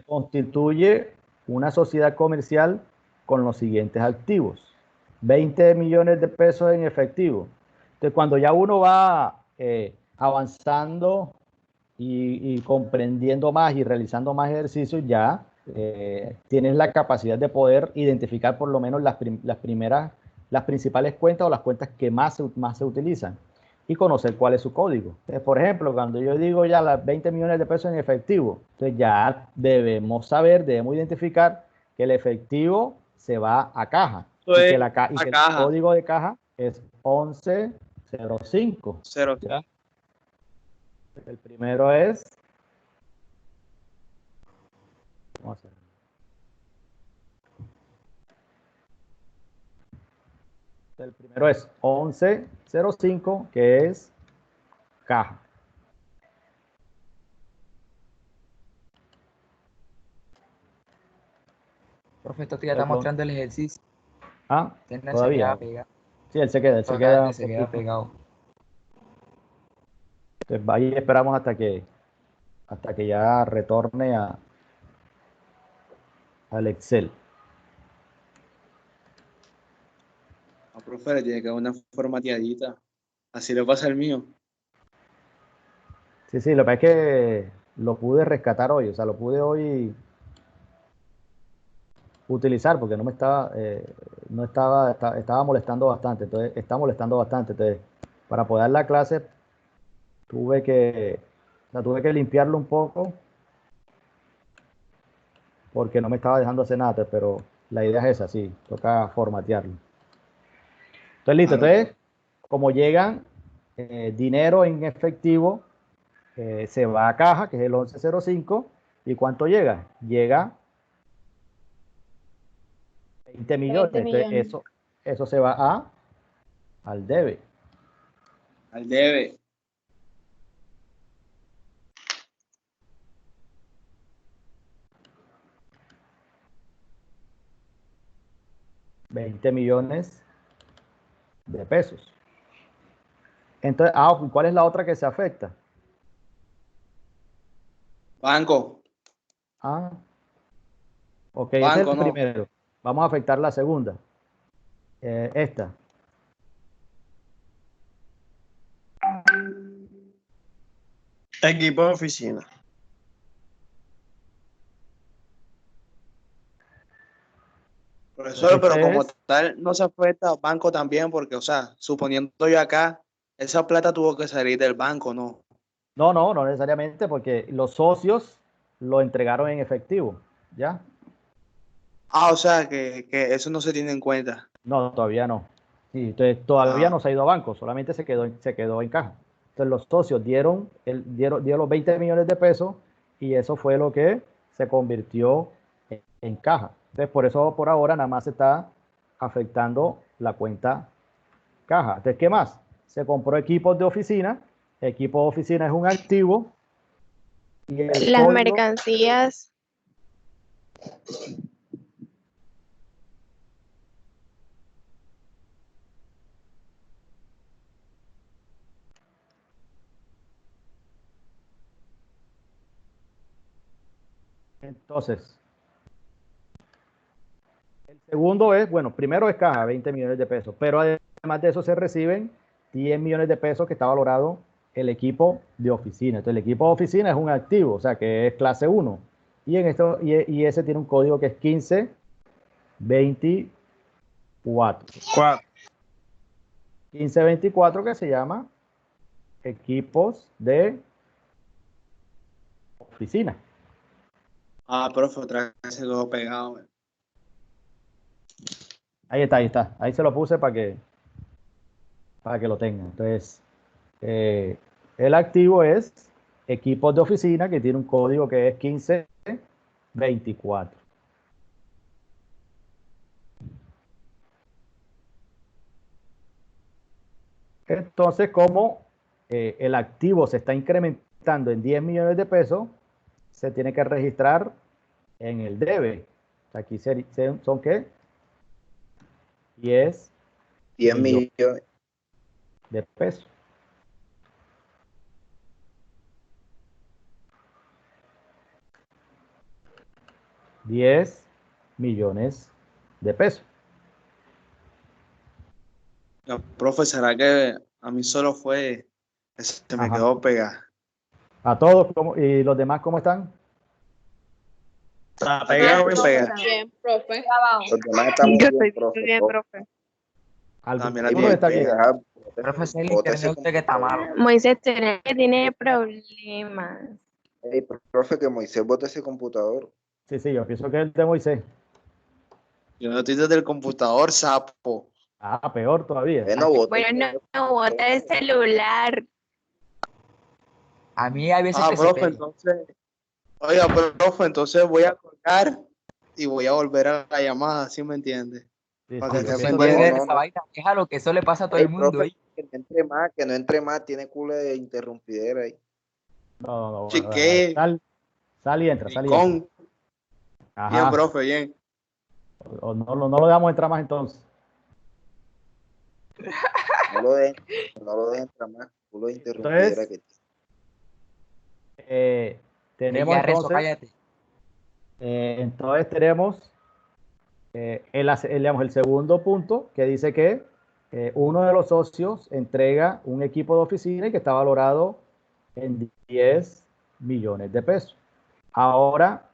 constituye una sociedad comercial con los siguientes activos. 20 millones de pesos en efectivo. Entonces, cuando ya uno va avanzando y comprendiendo más y realizando más ejercicios, ya tienes la capacidad de poder identificar por lo menos las principales cuentas o las cuentas que más se utilizan y conocer cuál es su código. Entonces, por ejemplo, cuando yo digo ya las 20 millones de pesos en efectivo, entonces ya debemos identificar que el efectivo se va a caja y que, el código de caja es 1105. ¿Ya? El primero es... Vamos a hacer. El primero es 1105, que es caja. profe, esto que ya está mostrando el ejercicio. Ah, Tiene todavía. Pegado. Sí, él se queda pegado. Entonces, ahí esperamos hasta que ya retorne al Excel. No, profe, le tiene que dar una formateadita. Así le pasa el mío. Sí, lo que pasa es que lo pude rescatar hoy, o sea, lo pude hoy utilizar porque estaba molestando bastante, entonces para poder dar la clase tuve que limpiarlo un poco porque no me estaba dejando hacer nada, pero la idea es esa, sí, toca formatearlo. Entonces, listo, entonces, como llegan dinero en efectivo, se va a caja, que es el 1105, ¿y cuánto llega? Llega 20 millones. 20 millones. Entonces, eso se va al debe. Al debe. $20 millones de pesos. Entonces, ¿cuál es la otra que se afecta? Banco. Ok, Banco, ese es el no. primero. Vamos a afectar la segunda. Esta. Equipo de oficina. Profesor, pero como tal no se afecta al banco también porque, o sea, suponiendo yo acá, esa plata tuvo que salir del banco, ¿no? No necesariamente porque los socios lo entregaron en efectivo, ¿ya? O sea, que eso no se tiene en cuenta. No, todavía no. Sí, entonces todavía no se ha ido a banco, solamente se quedó en caja. Entonces los socios dieron los 20 millones de pesos y eso fue lo que se convirtió en caja. Entonces por eso por ahora nada más se está afectando la cuenta caja. Entonces, ¿qué más? Se compró equipos de oficina. Equipo de oficina es un activo. Y el Las código, mercancías, entonces, el segundo es, bueno, primero es caja, 20 millones de pesos, pero además de eso se reciben 10 millones de pesos que está valorado el equipo de oficina. Entonces, el equipo de oficina es un activo, o sea, que es clase 1. Y, y ese tiene un código que es 1524. 1524 que se llama equipos de oficina. Ah, profe, otra vez se quedó pegado. Man. Ahí está, ahí está. Ahí se lo puse para que lo tengan. Entonces, el activo es equipos de oficina que tiene un código que es 1524. Entonces, como el activo se está incrementando en 10 millones de pesos, se tiene que registrar en el debe. Aquí son ¿qué? 10 millones. de pesos. $10 millones de pesos. La profe, ¿será que a mí solo fue? Se me Ajá. quedó pegado. A todos, ¿y los demás cómo están? Está pegado, bien pegado. bien, profe. Los demás están Yo bien, estoy profe. bien, profe. También ¿Alguno está bien? Ajá, Profe, es el bótese internet usted que está computador. malo. Moisés tiene problemas. Ey, profe, que Moisés bote ese computador. Sí, yo pienso que es el de Moisés. Yo no estoy desde el computador, sapo. Ah, peor todavía. No, bote Bueno, no bota el celular. A mí hay veces Ah, que se profe, pega. entonces. Oiga, profe, entonces voy a colgar y voy a volver a la llamada, ¿sí me entiende? Sí, Para sí, que yo esté pienso Puede que- pendiente. ver esa vaina. Déjalo, que eso le pasa a todo Ey, el mundo. profe, ¿eh? que no entre más, tiene culo de interrumpidera ahí. No, Chique, sal y entra. con. Ajá. Bien, profe, bien. O no lo dejamos entrar más entonces. No lo dejen entrar más, culo de interrumpidera Entonces, que tiene. tenemos Ya rezo, entonces, cállate. tenemos digamos, el segundo punto que dice que uno de los socios entrega un equipo de oficina y que está valorado en 10 millones de pesos. Ahora,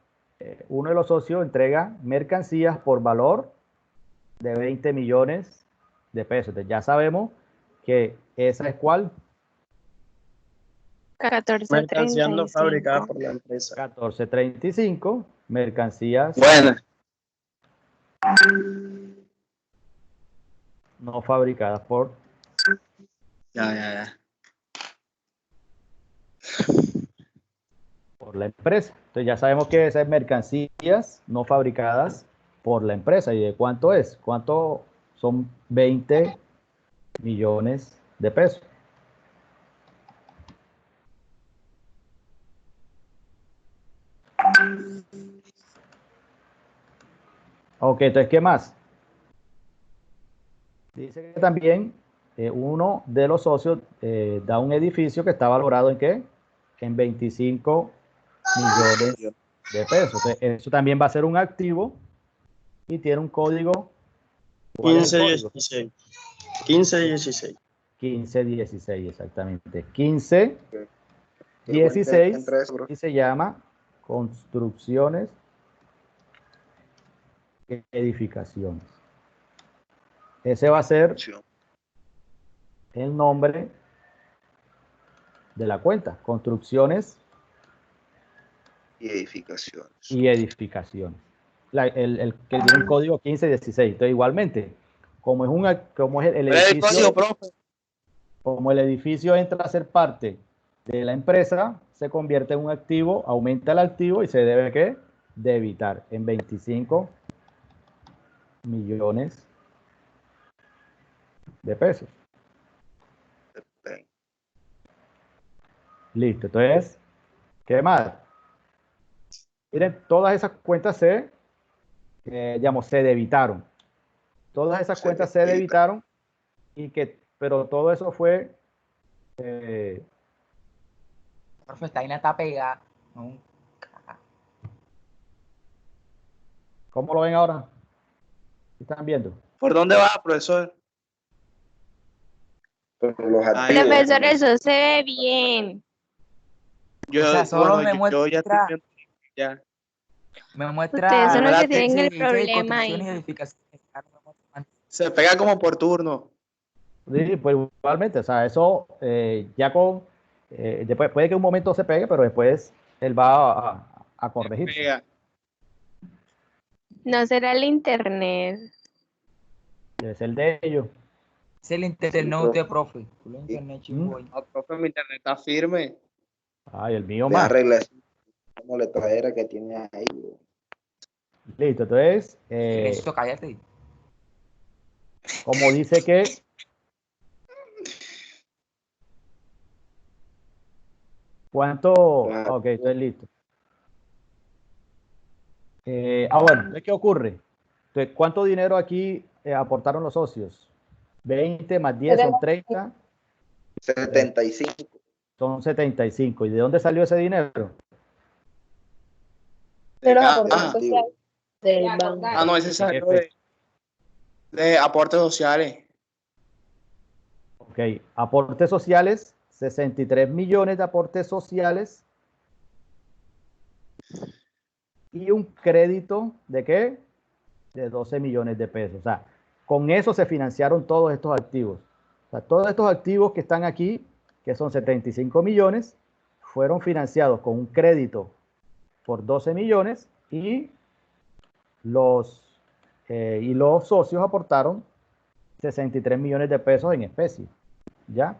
uno de los socios entrega mercancías por valor de 20 millones de pesos. Entonces, ya sabemos que esa es ¿cuál? Mercancía no fabricada 1435. por la empresa. 1435, mercancías Bueno, no fabricadas por ya. la empresa. Entonces ya sabemos que esas mercancías no fabricadas por la empresa. ¿Y de cuánto es? ¿Cuánto son 20 millones de pesos? Ok, entonces, ¿qué más? Dice que también uno de los socios da un edificio que está valorado ¿en qué? En 25 millones de pesos. Entonces, eso también va a ser un activo y tiene un código. ¿Cuál es el código? 1516. 1516. 1516, exactamente. 1516 Entra eso, bro. y se llama construcciones, edificaciones. Ese va a ser el nombre de la cuenta, construcciones Y edificaciones. y edificaciones. El que tiene un código 1516. Entonces, igualmente, como es el ¿Cuál es el edificio, código, profe? Como el edificio entra a ser parte de la empresa, se convierte en un activo, aumenta el activo y se debe ¿qué? Debitar en 25 millones de pesos. Ok. Listo, entonces, ¿qué más? Miren, todas esas cuentas digamos, se debitaron. Todas esas Se cuentas se debita. debitaron pero todo eso fue, Profe, esta vaina está pegada. No, ¿cómo lo ven ahora? ¿Qué están viendo? ¿Por dónde va, profesor? Pero los Ahí. activos. Profesor, eso se ve bien. Yo, O sea, solo me yo ya estoy muestra, viendo ya. me muestra Ustedes son los que Primera tienen el edificios y problema construcciones y ahí. edificaciones. Se pega como por turno. Sí, pues igualmente, o sea, eso ya después puede que un momento se pegue, pero después él va a corregirse. Pega. No será el internet. Debe ser el de ellos. Es el internet de usted, profe. El internet chivo ahí. No, profe, mi internet está firme. Ay, el mío De más. arreglar como le trajera que tiene ahí. Listo, entonces, Eso, cállate. como dice que ¿cuánto? Ok, entonces listo. Bueno, entonces, ¿qué ocurre? Entonces, ¿cuánto dinero aquí aportaron los socios? 20 más 10 son 30, 75. son 75. ¿Y de dónde salió ese dinero? De los Ah, aportes sociales del banco. no, ese ¿En salió qué fecha? de aportes sociales. Ok, aportes sociales, 63 millones de aportes sociales y un crédito ¿de qué? De 12 millones de pesos. O sea, con eso se financiaron todos estos activos. O sea, todos estos activos que están aquí, que son 75 millones, fueron financiados con un crédito por 12 millones y los socios aportaron 63 millones de pesos en especie, ¿ya?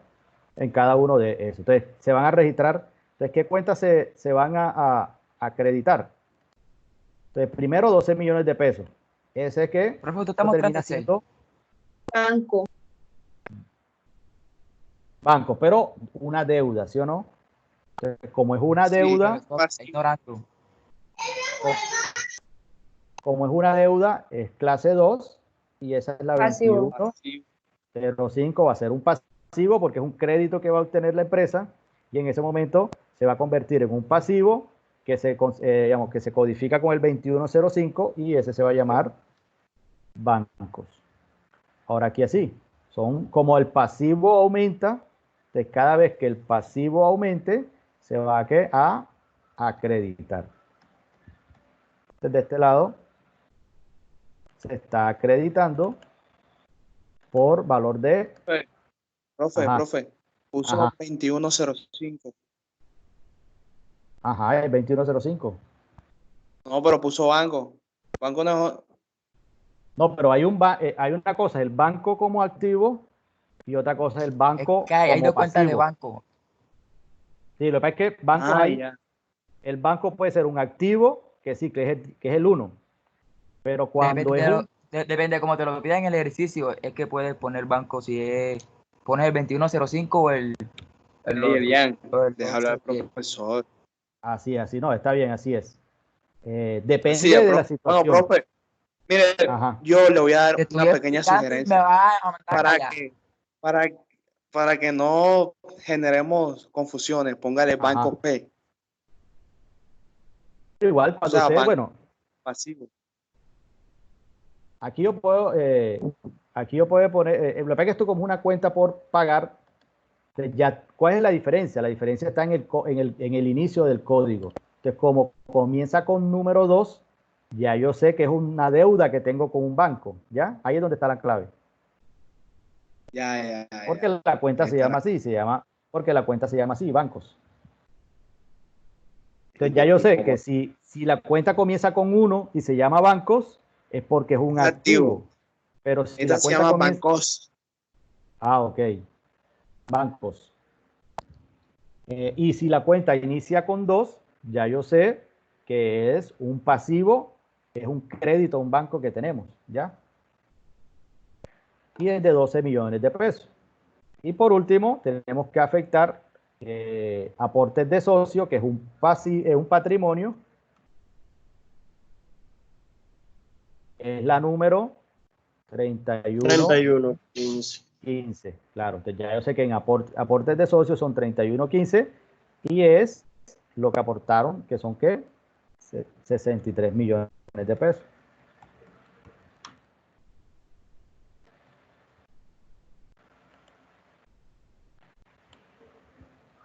En cada uno de esos. Entonces, se van a registrar. Entonces, ¿qué cuentas se van a acreditar? Entonces, primero 12 millones de pesos. Ese que Profe, usted está mostrando termina ese. siendo Banco. banco, pero una deuda, ¿sí o no? Entonces, como es una Sí, deuda, Está ignorando. como es una deuda, es clase 2 y esa es la Pasivo. 2105, va a ser un pasivo porque es un crédito que va a obtener la empresa y en ese momento se va a convertir en un pasivo que digamos, que se codifica con el 2105 y ese se va a llamar bancos. Ahora aquí así, son como el pasivo aumenta, de cada vez que el pasivo aumente, se va a acreditar. Entonces, de este lado, se está acreditando por valor de... Profe, puso Ajá. 2105. Ajá, el 2105. No, pero puso banco. Banco no. No, pero hay una cosa, el banco como activo y otra cosa es el banco Es que hay como dos cuentas de pasivo. banco. Sí, lo que pasa es que bancos hay, Ya. el banco puede ser un activo, que sí, que es el 1, pero cuando es un... Depende de cómo te lo pidan en el ejercicio, es que puedes poner banco si es, pones el 2105 o el Elian, deja hablar al 1210. profesor. Así, no, está bien, así es. Depende Sí, de la Bueno, situación. profe, mire, Ajá. yo le voy a dar Te una estoy pequeña explicando y me sugerencia vas a mandar a para callar. para que no generemos confusiones. Póngale Ajá. banco P, Igual o cuando sea, banco bueno, pasivo. aquí yo puedo poner, lo que pasa es que esto como una cuenta por pagar, ya, ¿cuál es la diferencia? La diferencia está en el inicio del código. Entonces, como comienza con número 2, ya yo sé que es una deuda que tengo con un banco, ¿ya? Ahí es donde está la clave. Ya. Porque la cuenta se llama así, porque la cuenta se llama así, bancos. Entonces ya yo sé que si la cuenta comienza con 1 y se llama bancos, es porque es un Es activo. activo. Pero si Esta la se cuenta llama comienza... bancos. Ah, ok. bancos. Y si la cuenta inicia con 2, ya yo sé que es un pasivo, es un crédito a un banco que tenemos, ¿ya? Y es de 12 millones de pesos. Y por último, tenemos que afectar aportes de socio, que es un patrimonio. Es la número 3115. Claro, entonces ya yo sé que en aportes de socios son 3115 y es lo que aportaron, que son ¿qué? 63 millones de pesos.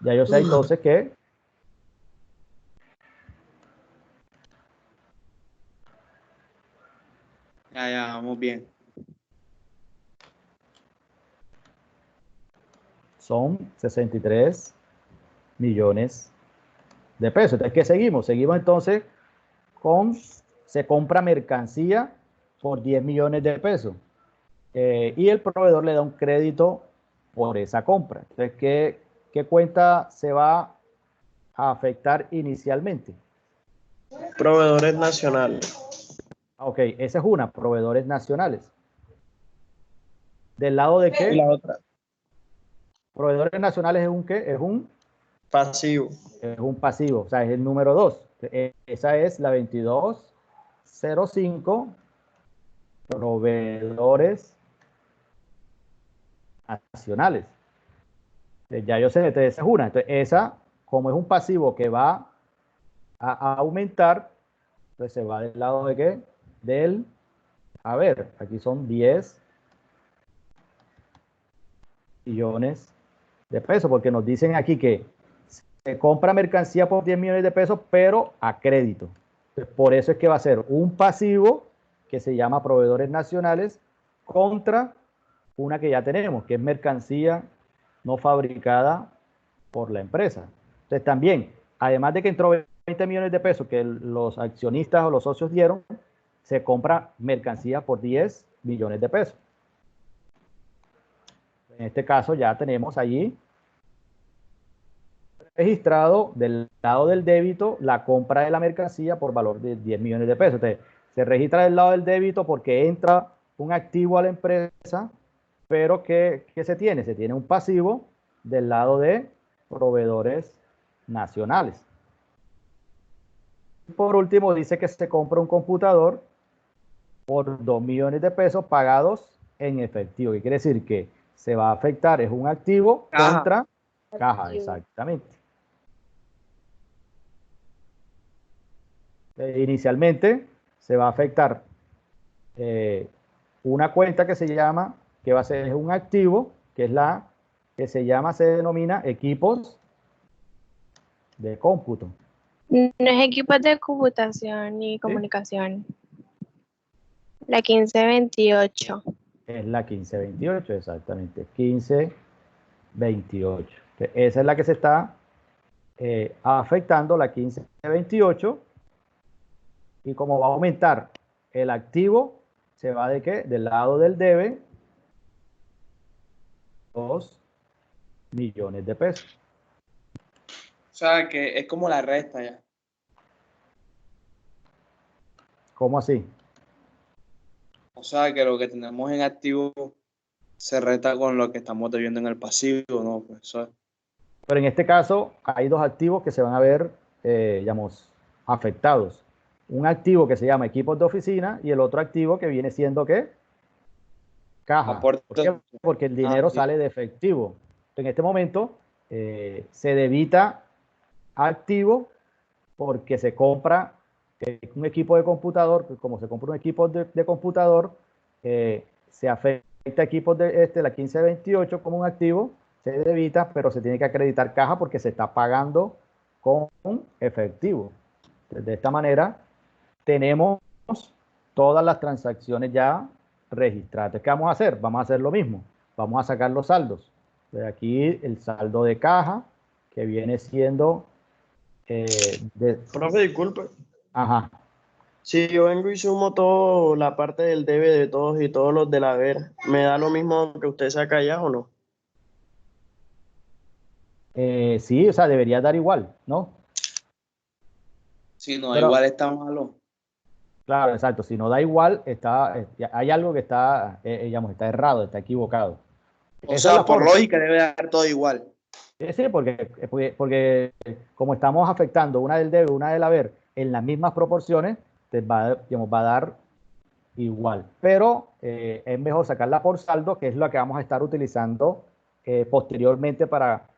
Ya yo sé entonces que Ya, vamos bien. son 63 millones de pesos. Entonces, ¿qué seguimos? Seguimos entonces con, se compra mercancía por 10 millones de pesos. Y el proveedor le da un crédito por esa compra. Entonces, ¿qué cuenta se va a afectar inicialmente? Proveedores nacionales. Ok, esa es una, proveedores nacionales. ¿Del lado de qué? Y la otra, Proveedores nacionales es un qué? pasivo. Es un pasivo, o sea, es el número 2. Esa es la 2205, proveedores nacionales. Ya yo sé, entonces esa es una. Entonces, esa, como es un pasivo que va a aumentar, entonces se va del lado de qué? A ver, aquí son 10 millones de pesos, porque nos dicen aquí que se compra mercancía por 10 millones de pesos, pero a crédito. Entonces, por eso es que va a ser un pasivo que se llama proveedores nacionales contra una que ya tenemos, que es mercancía no fabricada por la empresa. Entonces también, además de que entró 20 millones de pesos que los accionistas o los socios dieron, se compra mercancía por 10 millones de pesos. En este caso ya tenemos allí registrado del lado del débito la compra de la mercancía por valor de 10 millones de pesos. Entonces, se registra del lado del débito porque entra un activo a la empresa, pero ¿qué se tiene? Se tiene un pasivo del lado de proveedores nacionales. Por último, dice que se compra un computador por 2 millones de pesos pagados en efectivo. ¿Qué quiere decir? Que se va a afectar, es un activo contra caja, exactamente. Inicialmente se va a afectar una cuenta que se llama, que va a ser un activo, que es la que se denomina equipos de cómputo. No es equipos de computación ni comunicación. La 1528. Es la 1528, exactamente. 1528. Esa es la que se está afectando, la 1528. Y como va a aumentar el activo, se va de qué? Del lado del debe, 2 millones de pesos. O sea, que es como la resta ya. ¿Cómo así? O sea, que lo que tenemos en activo se resta con lo que estamos debiendo en el pasivo, ¿no? Pues eso es. Pero en este caso hay dos activos que se van a ver, digamos, afectados. Un activo que se llama equipos de oficina y el otro activo que viene siendo ¿qué? Caja. ¿Por qué? Porque el dinero sale de efectivo. Entonces, en este momento se debita activo porque se compra un equipo de computador. Como se compra un equipo de computador, se afecta equipos de la 1528 como un activo, se debita, pero se tiene que acreditar caja porque se está pagando con efectivo. Entonces, de esta manera tenemos todas las transacciones ya registradas. ¿Qué vamos a hacer? Vamos a hacer lo mismo. Vamos a sacar los saldos. De aquí el saldo de caja, que viene siendo... Profe, disculpe. Ajá. Si yo vengo y sumo toda la parte del debe de todos y todos los del haber, ¿me da lo mismo que usted saca allá o no? Sí, o sea, debería dar igual, ¿no? Si no, Pero, igual está malo. claro, exacto. Si no da igual, hay algo que está, digamos, está errado, está equivocado. O Esa es la sea, por forma. lógica debe dar todo igual. Sí, porque como estamos afectando una del debe, una del haber en las mismas proporciones, te va, digamos, va a dar igual. Pero es mejor sacarla por saldo, que es lo que vamos a estar utilizando posteriormente para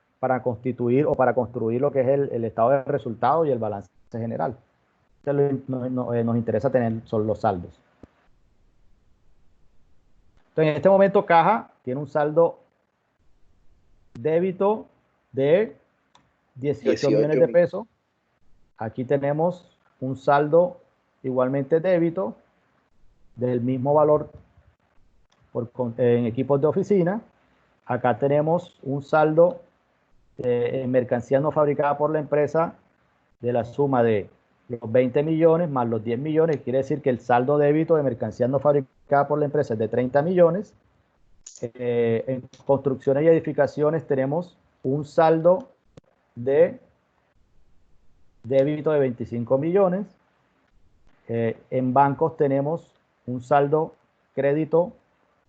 constituir o para construir lo que es el estado de resultados y el balance general. Entonces, nos interesa tener son los saldos. Entonces, en este momento, Caja tiene un saldo débito de 18 millones de pesos. Aquí tenemos un saldo igualmente débito del mismo valor en equipos de oficina. Acá tenemos un saldo en mercancía no fabricada por la empresa de la suma de los 20 millones más los 10 millones. Quiere decir que el saldo débito de mercancía no fabricada por la empresa es de 30 millones. En construcciones y edificaciones tenemos un saldo de débito de 25 millones. En bancos tenemos un saldo crédito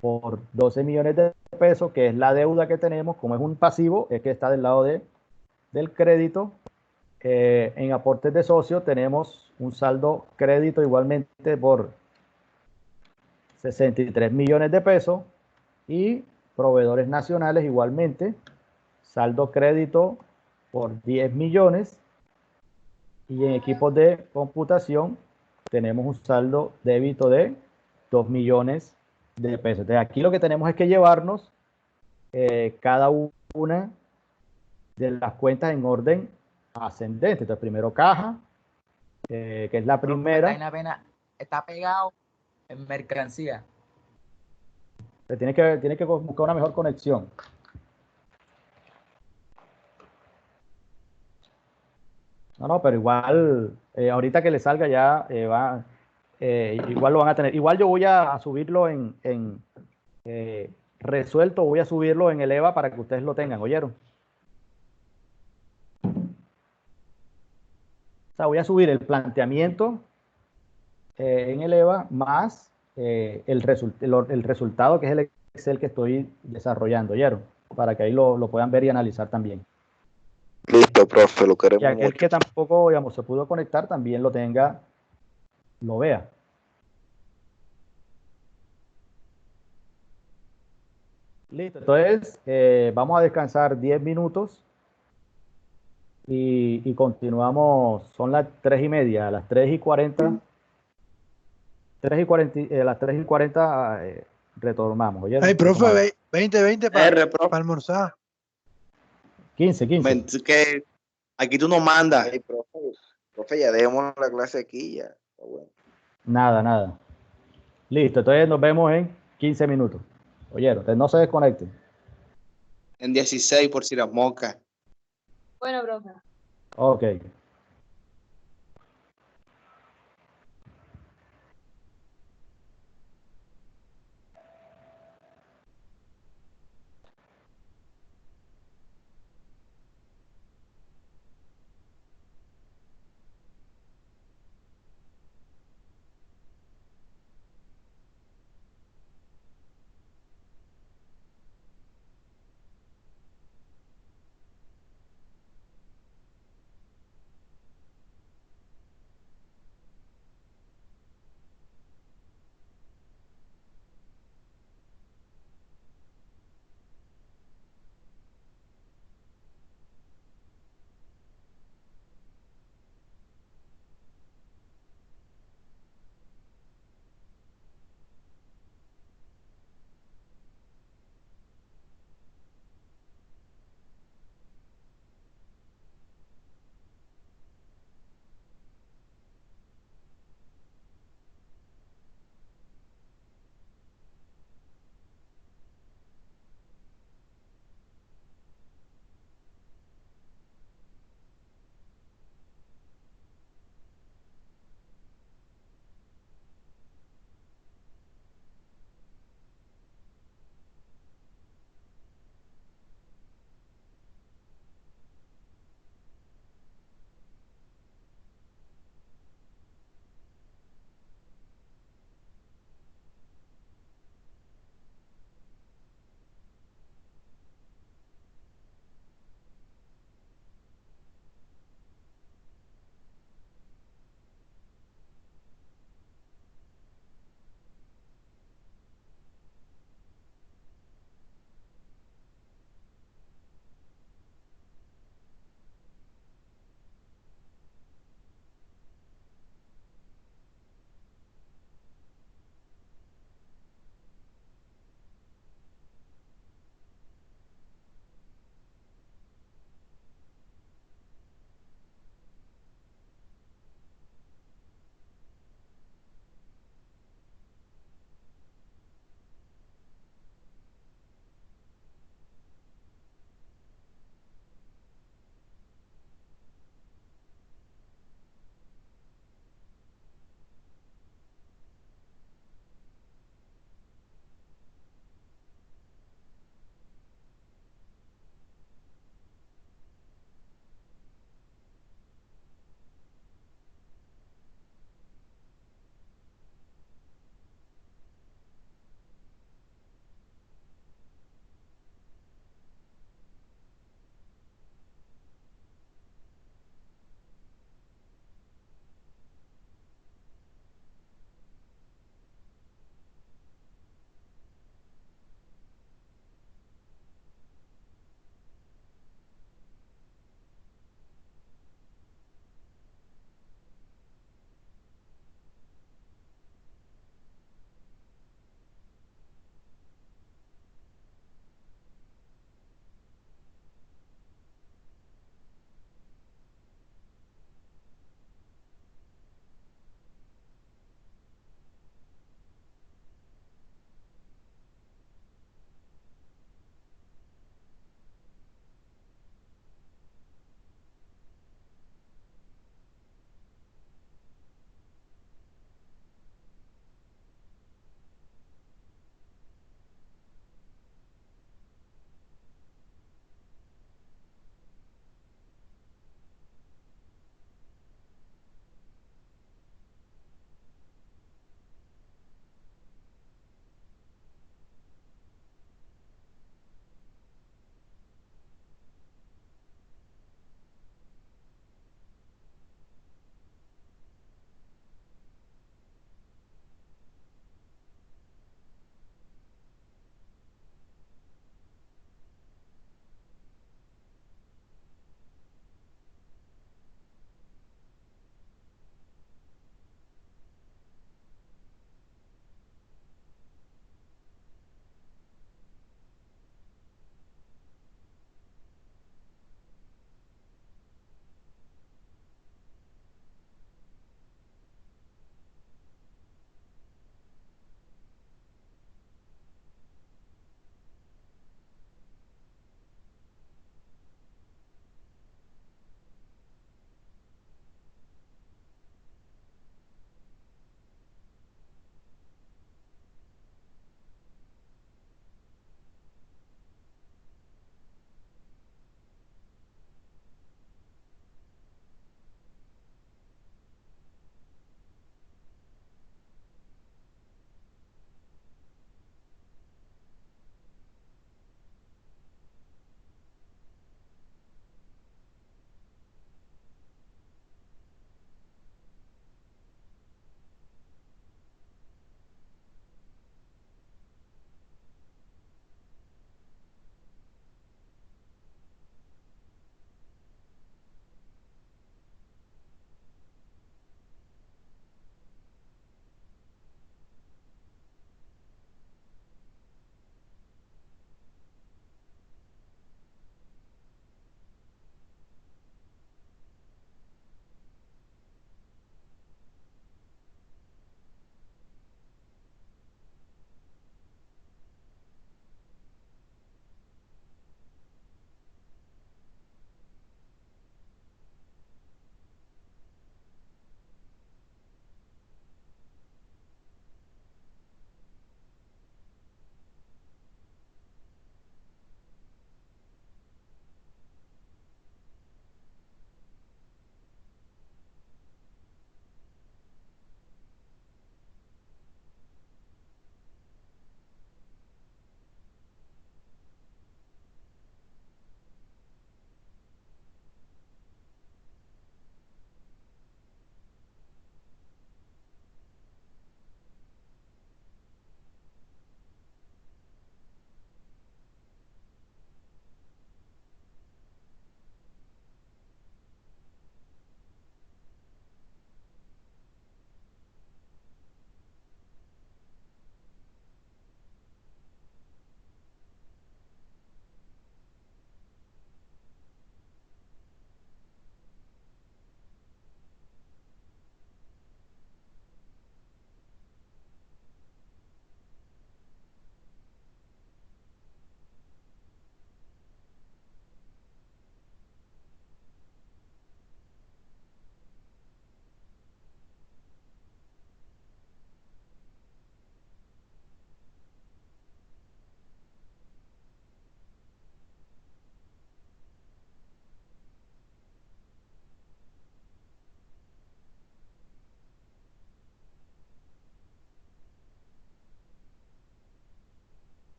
por 12 millones de pesos, que es la deuda que tenemos. Como es un pasivo, es que está del lado del crédito. En aportes de socio tenemos un saldo crédito igualmente por 63 millones de pesos. Y proveedores nacionales igualmente, saldo crédito por 10 millones. Y en equipos de computación tenemos un saldo débito de 2 millones de pesos. Entonces, aquí lo que tenemos es que llevarnos cada una de las cuentas en orden ascendente. Entonces, primero caja, que es la primera. Está pegado en mercancía. Tiene que buscar una mejor conexión. No, pero igual, ahorita que le salga ya igual lo van a tener. Igual yo voy a subirlo en resuelto, voy a subirlo en el EVA para que ustedes lo tengan, ¿oyeron? O sea, voy a subir el planteamiento en el EVA más el resultado que es el Excel que estoy desarrollando, ¿oyeron? Para que ahí lo puedan ver y analizar también. Listo, profe, lo Y queremos aquel mucho. que tampoco, digamos, se pudo conectar también lo vea. Listo, entonces vamos a descansar 10 minutos y continuamos. Son las 3:30, a las 3:40. 3:40, las 3:40 retomamos. ¿Oyeron? Ay, profe, Retomamos. 20 para profe. almorzar. 15. Que aquí tú no mandas. Ay, profe, ya dejemos la clase aquí, ya. Está bueno. Nada. Listo, entonces nos vemos en 15 minutos. ¿Oyeron? Entonces no se desconecten. En 16 por si las moscas. Bueno, profe. Ok.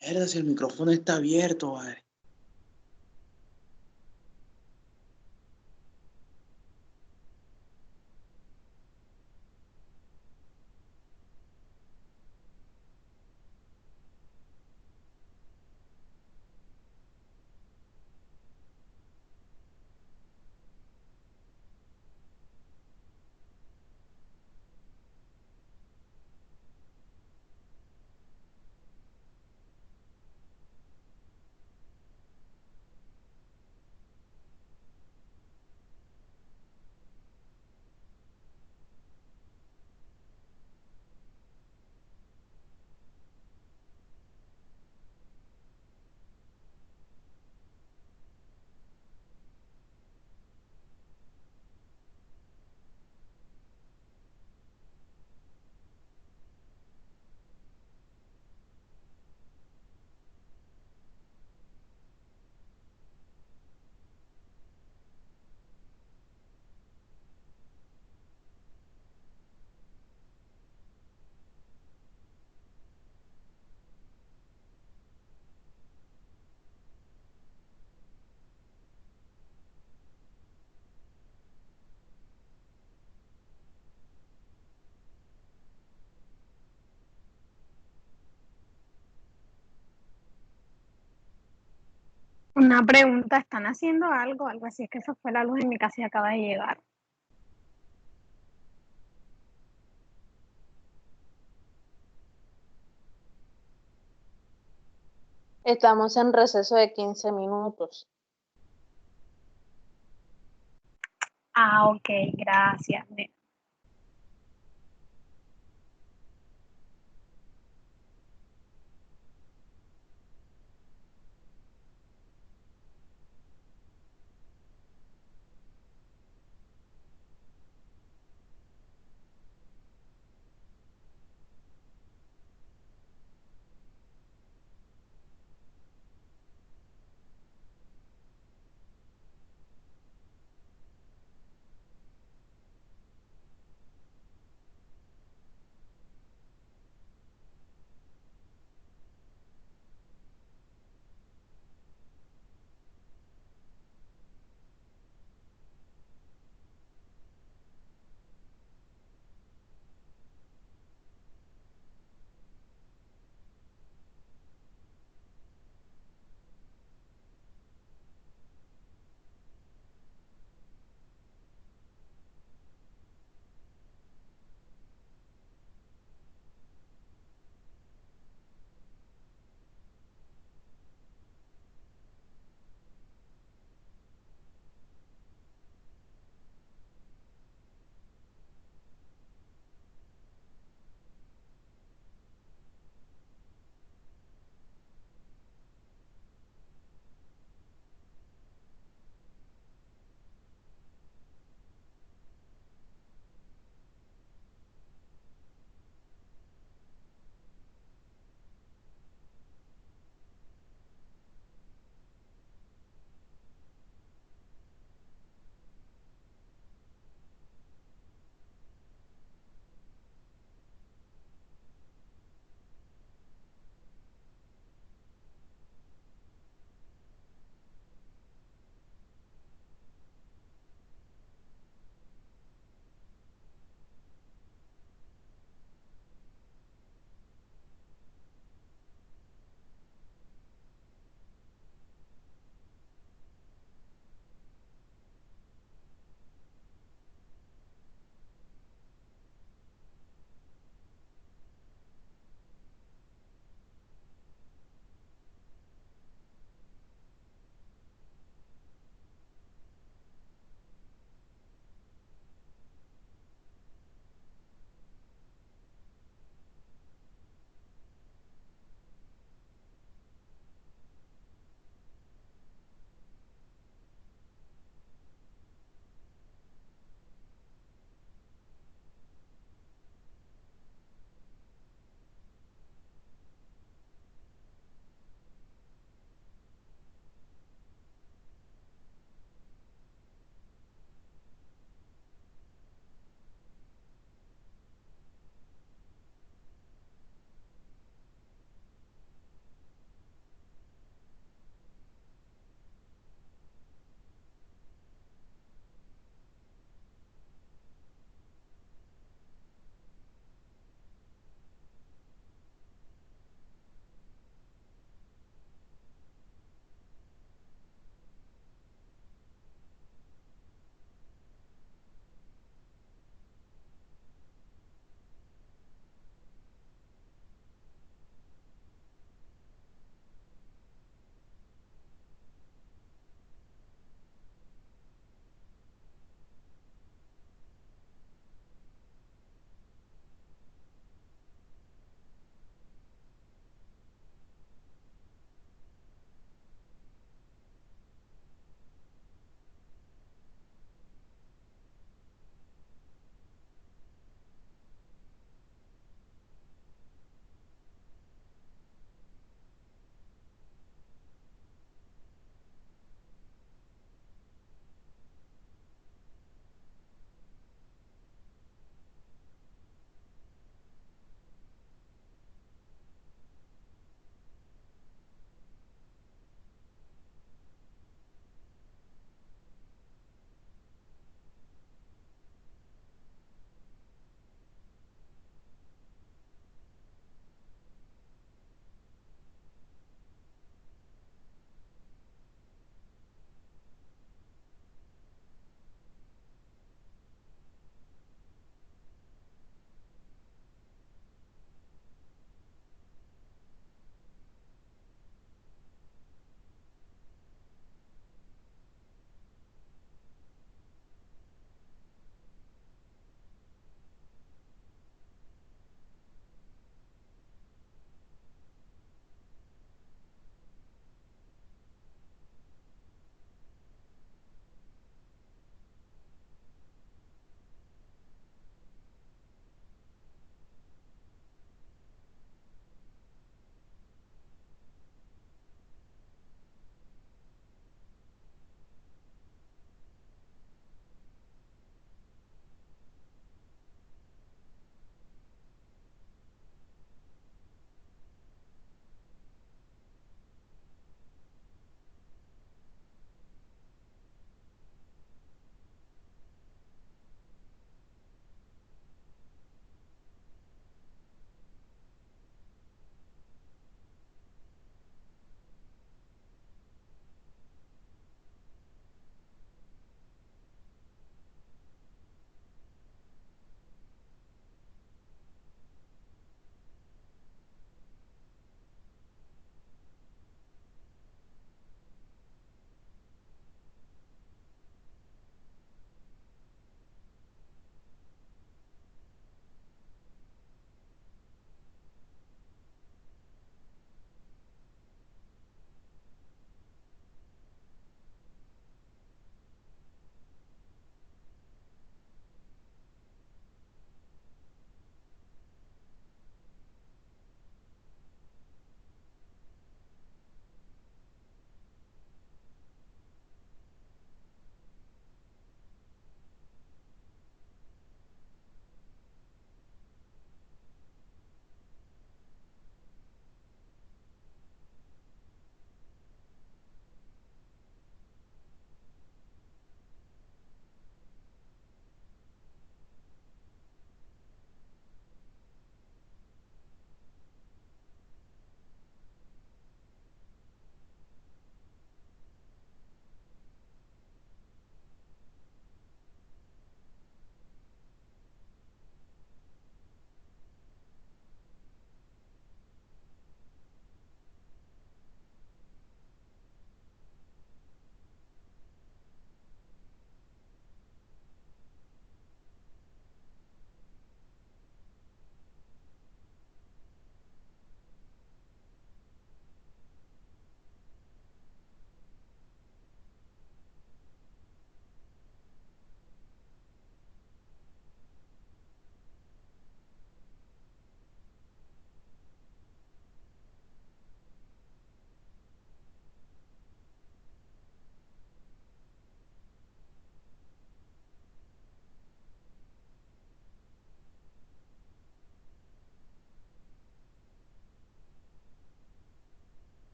Mierda, si el micrófono está abierto, vale. Una pregunta, ¿están haciendo algo? Algo así, es que se fue la luz en mi casa y acaba de llegar. Estamos en receso de 15 minutos. Ah, ok, gracias.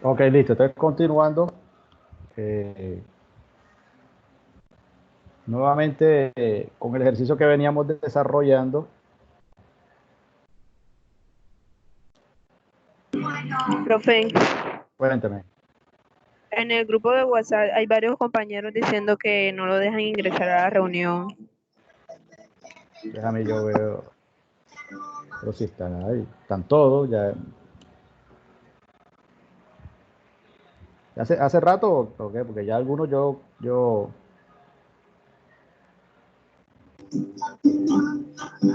Ok, listo. Entonces, continuando. Nuevamente, con el ejercicio que veníamos desarrollando. Profe, Cuéntame. en el grupo de WhatsApp hay varios compañeros diciendo que no lo dejan ingresar a la reunión. Déjame, yo veo. Pero sí están ahí. Están todos. Ya hace rato, ¿o qué? Porque ya algunos yo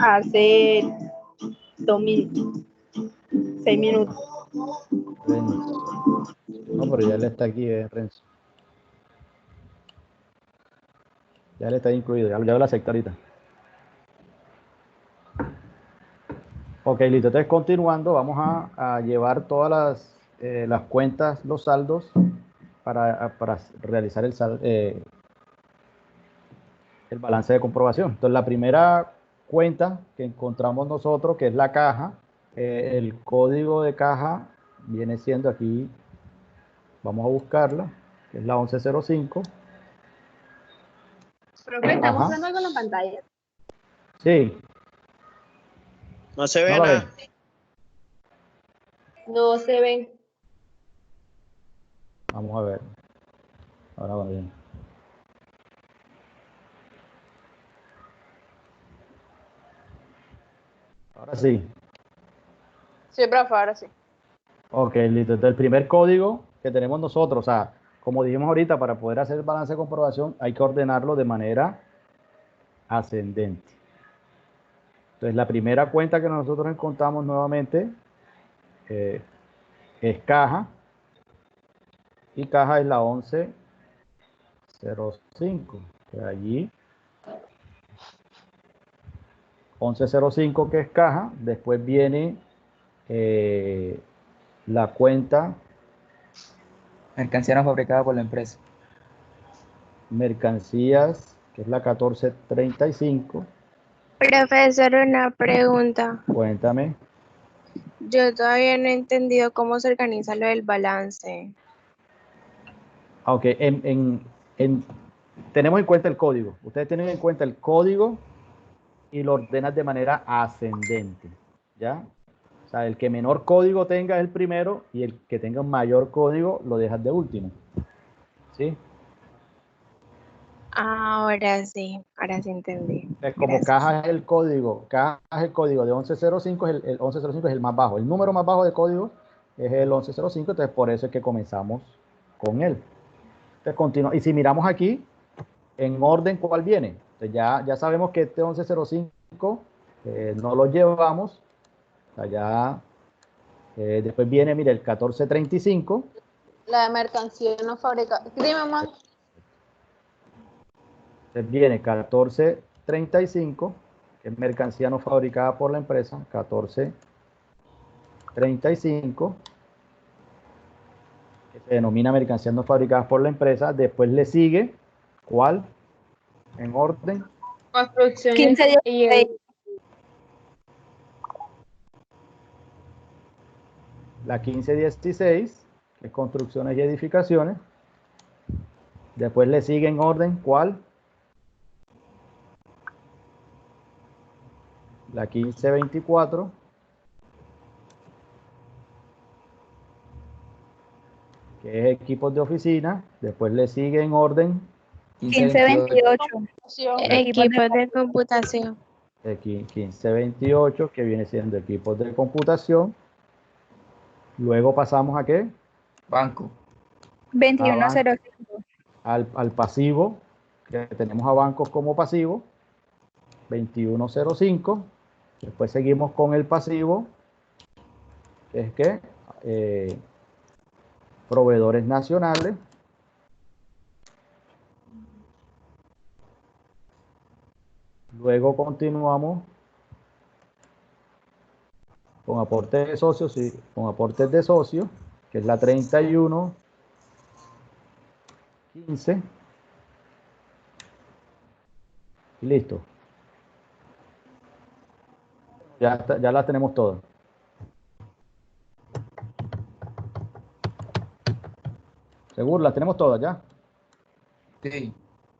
Hace 6 minutos. Renzo. No, pero ya él está aquí, Renzo. Ya él está incluido, ya lo acepté ahorita. Ok, listo. Entonces, continuando, vamos a llevar todas las cuentas, los saldos, para realizar el balance de comprobación. Entonces, la primera cuenta que encontramos nosotros, que es la caja, el código de caja viene siendo aquí, vamos a buscarla, que es la 1105. Profe, ¿está Ajá. mostrando algo en la pantalla? Sí. No se ve ¿No la nada. ven? No se ven. Vamos a ver. Ahora va bien. Ahora sí. Sí, profe, ahora sí. Ok, listo. Entonces, el primer código que tenemos nosotros, o sea, como dijimos ahorita, para poder hacer el balance de comprobación, hay que ordenarlo de manera ascendente. Entonces, la primera cuenta que nosotros encontramos nuevamente es caja. Y caja es la 1105. Que allí, 1105 que es caja. Después viene la cuenta Mercancía no fabricada por la empresa. mercancías, que es la 1435. Profesor, una pregunta. Cuéntame. Yo todavía no he entendido cómo se organiza lo del balance. Aunque tenemos en cuenta el código. Ustedes tienen en cuenta el código y lo ordenan de manera ascendente. ¿Ya? O sea, el que menor código tenga es el primero y el que tenga un mayor código lo dejas de último. ¿Sí? Ahora sí entendí. Entonces, como Gracias. caja es el código de 1105, el 1105 es el más bajo. El número más bajo de código es el 1105, entonces por eso es que comenzamos con él. Entonces, continúa. Y si miramos aquí, en orden, ¿cuál viene? Entonces, ya sabemos que este 1105 no lo llevamos. O sea, ya después viene, mire, el 1435. La de mercancía no fabricada. Dime, mamá. Entonces viene 1435, que es mercancía no fabricada por la empresa. 1435, que se denomina mercancías no fabricadas por la empresa. Después le sigue, ¿cuál? En orden. Construcciones 15 días. y La 1516, que es construcciones y edificaciones. Después le sigue en orden, ¿cuál? La 1524. Que es equipos de oficina. Después le sigue en orden 1528. Equipos Equipos de computación. 1528, que viene siendo equipos de computación. Luego pasamos a ¿qué? Banco. 2105. Al pasivo, que tenemos a bancos como pasivo, 2105. Después seguimos con el pasivo, que es que proveedores nacionales. Luego continuamos con aportes de socios y con aportes de socios, que es la 3115. Y listo. Ya las tenemos todas. ¿Seguro? ¿Las tenemos todas ya? Sí.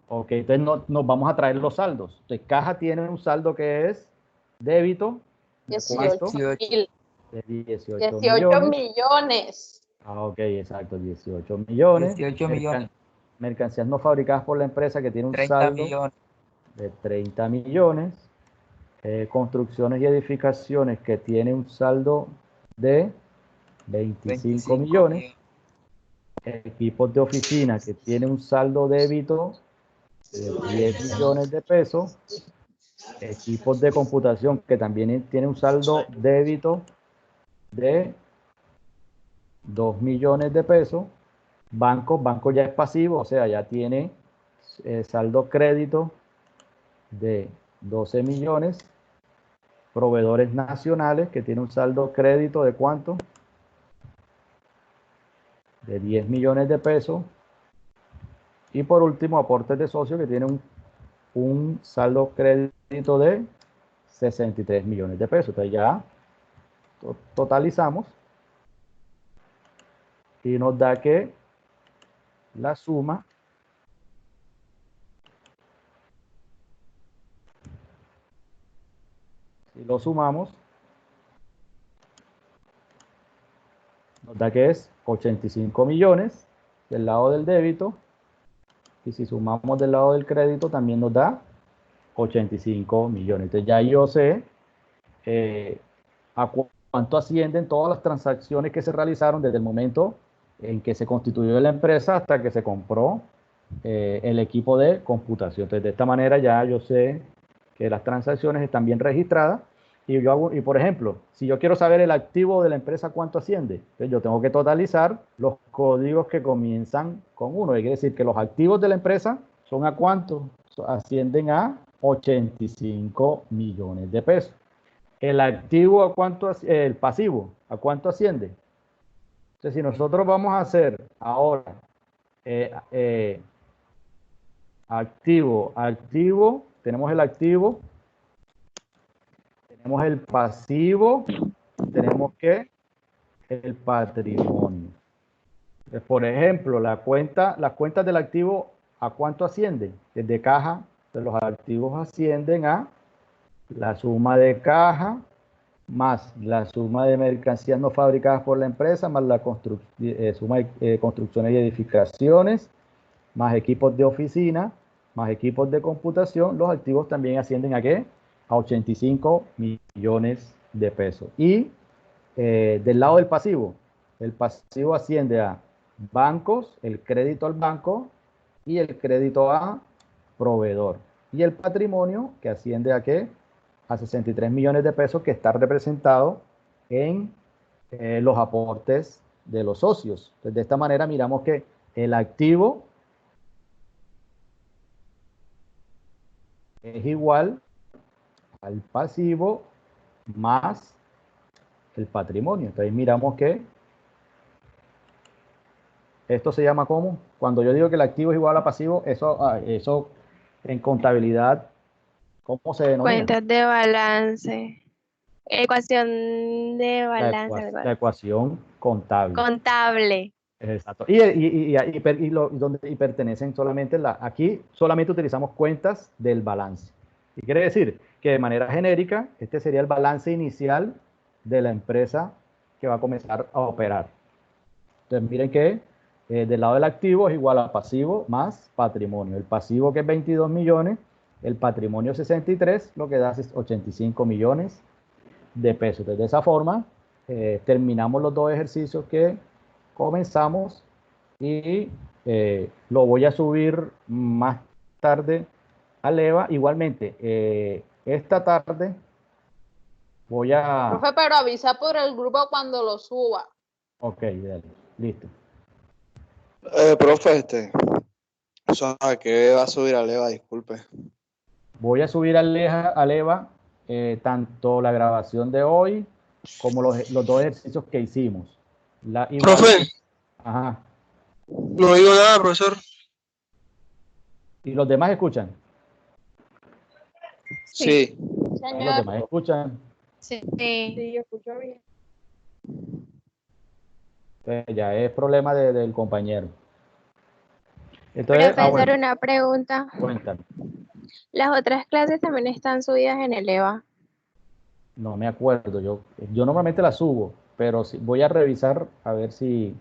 Ok, entonces nos vamos a traer los saldos. Entonces, caja tiene un saldo que es débito. ¿De 18 cuánto? mil. De 18 18 millones. millones. Ah, ok, exacto, 18 millones. 18 millones. Mercancías no fabricadas por la empresa que tiene un 30 saldo millones. de 30 millones. Construcciones y edificaciones que tiene un saldo de 25 millones. Equipos de oficina que tiene un saldo débito de 10 millones de pesos. Equipos de computación que también tiene un saldo débito de 2 millones de pesos. Banco ya es pasivo, o sea, ya tiene saldo crédito de 12 millones. Proveedores nacionales que tiene un saldo crédito de ¿cuánto? De 10 millones de pesos. Y por último, aportes de socios que tiene un saldo crédito de 63 millones de pesos. Entonces ya totalizamos y nos da que la suma si lo sumamos nos da que es 85 millones del lado del débito y si sumamos del lado del crédito también nos da 85 millones. Entonces ya yo sé a cuánto ascienden todas las transacciones que se realizaron desde el momento en que se constituyó la empresa hasta que se compró el equipo de computación. Entonces, de esta manera ya yo sé que las transacciones están bien registradas y por ejemplo, si yo quiero saber el activo de la empresa cuánto asciende, entonces yo tengo que totalizar los códigos que comienzan con 1. Quiere decir que los activos de la empresa son a cuánto, ascienden a 85 millones de pesos. El activo a cuánto, el pasivo, ¿a cuánto asciende? Entonces, si nosotros vamos a hacer ahora activo, tenemos el activo, tenemos el pasivo, tenemos que el patrimonio. Entonces, por ejemplo, las cuentas del activo, ¿a cuánto ascienden? Desde caja, de los activos ascienden a la suma de caja más la suma de mercancías no fabricadas por la empresa, más la suma de construcciones y edificaciones, más equipos de oficina, más equipos de computación. Los activos también ascienden ¿a qué? A 85 millones de pesos. Y del lado del pasivo, el pasivo asciende a bancos, el crédito al banco y el crédito a proveedor. Y el patrimonio que asciende ¿a qué? A 63 millones de pesos, que está representado en los aportes de los socios. Entonces, de esta manera miramos que el activo es igual al pasivo más el patrimonio. Entonces miramos que esto se llama ¿cómo? Cuando yo digo que el activo es igual al pasivo, eso en contabilidad, ¿cómo se denomina? Cuentas de balance. Ecuación de balance. algo La así. ecuación contable. Contable. Exacto. Y pertenecen solamente, aquí solamente utilizamos cuentas del balance. Y quiere decir que de manera genérica, este sería el balance inicial de la empresa que va a comenzar a operar. Entonces miren que del lado del activo es igual a pasivo más patrimonio. El pasivo que es 22 millones, el patrimonio 63, lo que da es 85 millones de pesos. Entonces de esa forma terminamos los dos ejercicios que comenzamos y lo voy a subir más tarde a Leva. Igualmente, esta tarde voy a... Profe, pero avisa por el grupo cuando lo suba. Ok, dale, listo. Profe, ¿qué va a subir a Leva? Disculpe. Voy a subir a Leva tanto la grabación de hoy como los dos ejercicios que hicimos. Profe. Ajá. No digo nada, profesor. ¿Y los demás escuchan? Sí. Los demás escuchan. Sí. Sí, yo escucho bien. Entonces, ya es problema del compañero. Entonces, Profesor, bueno, una pregunta. cuéntame. ¿Las otras clases también están subidas en el EVA? No me acuerdo. Yo normalmente la subo, pero voy a revisar a ver si...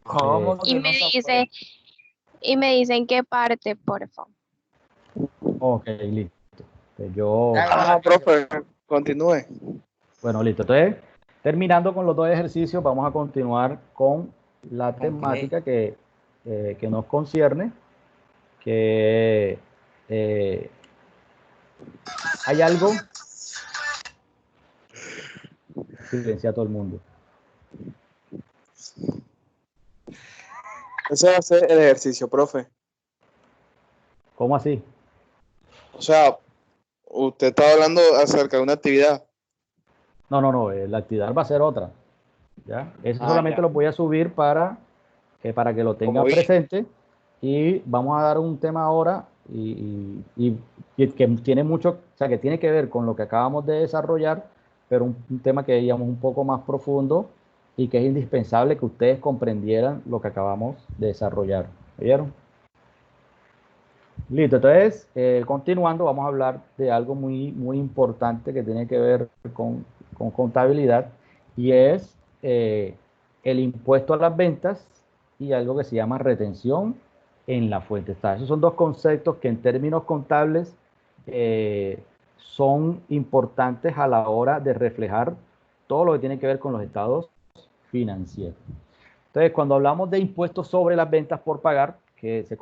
¿Cómo Y que me no se dice, y me dicen qué parte, por favor. Ok, listo. Yo... Ah, profe, continúe. Bueno, listo. Entonces, terminando con los dos ejercicios, vamos a continuar con la temática que nos concierne, que hay algo... Silencia a todo el mundo. Ese va a ser el ejercicio, profe. ¿Cómo así? O sea, usted está hablando acerca de una actividad. No, la actividad va a ser otra. ¿Ya? Eso solamente Ya. lo voy a subir para que lo tengan Oye. presente, y vamos a dar un tema ahora y que tiene mucho, o sea, que tiene que ver con lo que acabamos de desarrollar, pero un tema que digamos un poco más profundo y que es indispensable que ustedes comprendieran lo que acabamos de desarrollar. ¿Vieron? Listo, entonces, continuando, vamos a hablar de algo muy importante que tiene que ver con contabilidad, y es el impuesto a las ventas y algo que se llama retención en la fuente. Esos son dos conceptos que en términos contables son importantes a la hora de reflejar todo lo que tiene que ver con los estados financieros. Entonces, cuando hablamos de impuestos sobre las ventas por pagar, que se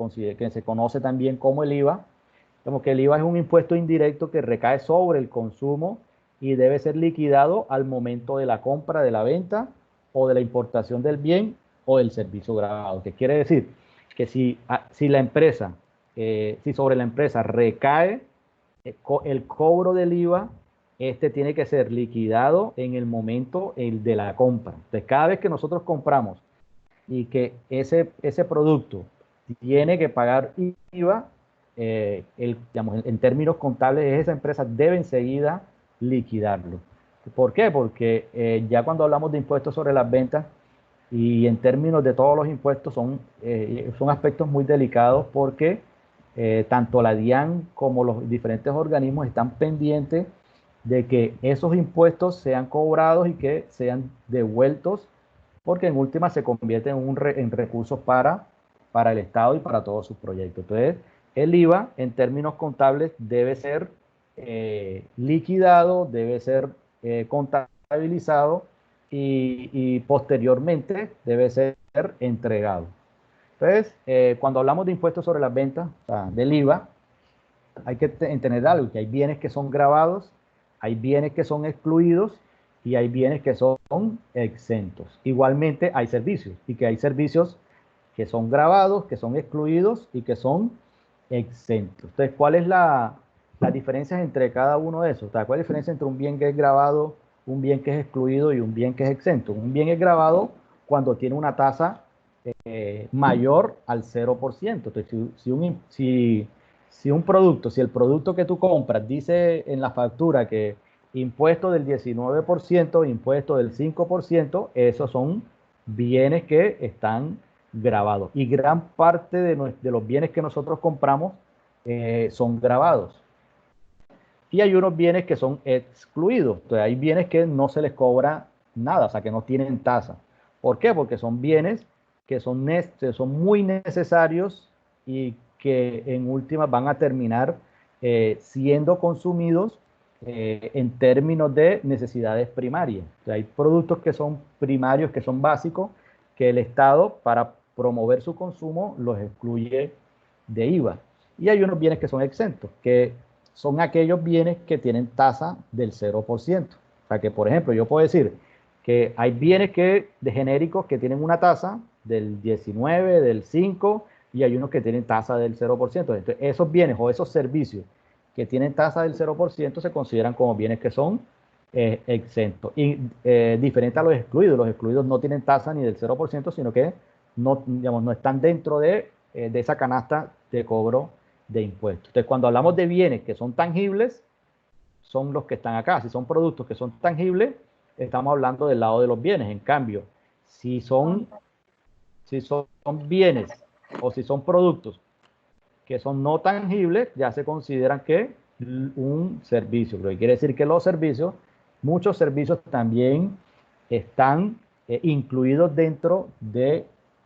conoce también como el IVA, como que el IVA es un impuesto indirecto que recae sobre el consumo y debe ser liquidado al momento de la compra, de la venta o de la importación del bien o del servicio grabado. ¿Qué quiere decir? Que si sobre la empresa recae el cobro del IVA, este tiene que ser liquidado en el momento de la compra. Entonces, cada vez que nosotros compramos y que ese producto tiene que pagar IVA, digamos, en términos contables, esa empresa debe enseguida liquidarlo. ¿Por qué? Porque ya cuando hablamos de impuestos sobre las ventas y en términos de todos los impuestos son aspectos muy delicados, porque tanto la DIAN como los diferentes organismos están pendientes de que esos impuestos sean cobrados y que sean devueltos, porque en última se convierte en recursos para el Estado y para todos sus proyectos. Entonces, el IVA en términos contables debe ser liquidado, debe ser contabilizado y posteriormente debe ser entregado. Entonces, cuando hablamos de impuestos sobre las ventas, o sea, del IVA, hay que entender algo, que hay bienes que son gravados, hay bienes que son excluidos y hay bienes que son exentos. Igualmente hay servicios, y que hay servicios que son gravados, que son excluidos y que son exentos. Entonces, ¿cuál es la diferencia entre cada uno de esos? ¿Cuál es la diferencia entre un bien que es gravado, un bien que es excluido y un bien que es exento? Un bien es gravado cuando tiene una tasa mayor al 0%. Entonces, si el producto que tú compras dice en la factura que impuesto del 19%, impuesto del 5%, esos son bienes que están gravados. Y gran parte de los bienes que nosotros compramos son gravados. Y hay unos bienes que son excluidos. Entonces, hay bienes que no se les cobra nada, o sea, que no tienen tasa. ¿Por qué? Porque son bienes que son muy necesarios y que en última van a terminar siendo consumidos en términos de necesidades primarias. Entonces, hay productos que son primarios, que son básicos, que el Estado, para promover su consumo, los excluye de IVA. Y hay unos bienes que son exentos, que son aquellos bienes que tienen tasa del 0%. O sea que, por ejemplo, yo puedo decir que hay bienes de genéricos que tienen una tasa del 19, del 5, y hay unos que tienen tasa del 0%. Entonces, esos bienes o esos servicios que tienen tasa del 0% se consideran como bienes que son exentos. Y diferente a los excluidos no tienen tasa ni del 0%, sino que no están dentro de esa canasta de cobro de impuestos. Entonces, cuando hablamos de bienes que son tangibles, son los que están acá. Si son productos que son tangibles, estamos hablando del lado de los bienes. En cambio, si son bienes o si son productos que son no tangibles, ya se consideran que un servicio. Lo que quiere decir que los servicios, muchos servicios también están incluidos dentro del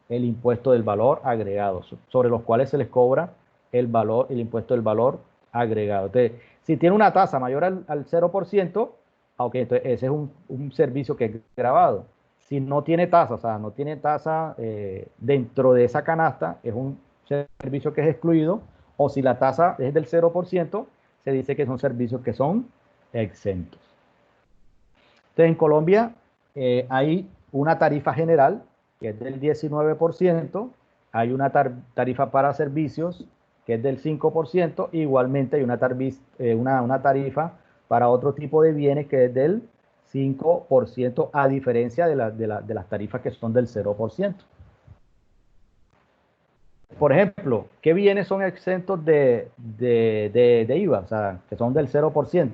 impuesto del valor agregado, sobre los cuales se les cobra el impuesto del valor agregado. Entonces, si tiene una tasa mayor al 0%, ok, entonces ese es un servicio que es grabado. Si no tiene tasa, o sea, no tiene tasa dentro de esa canasta, es un servicio que es excluido, o si la tasa es del 0%, se dice que son servicios que son exentos. Entonces, en Colombia hay una tarifa general que es del 19%, hay una tarifa para servicios que es del 5%, igualmente hay una tarifa para otro tipo de bienes que es del 5%, a diferencia de las tarifas que son del 0%. Por ejemplo, ¿qué bienes son exentos de IVA? O sea, que son del 0%.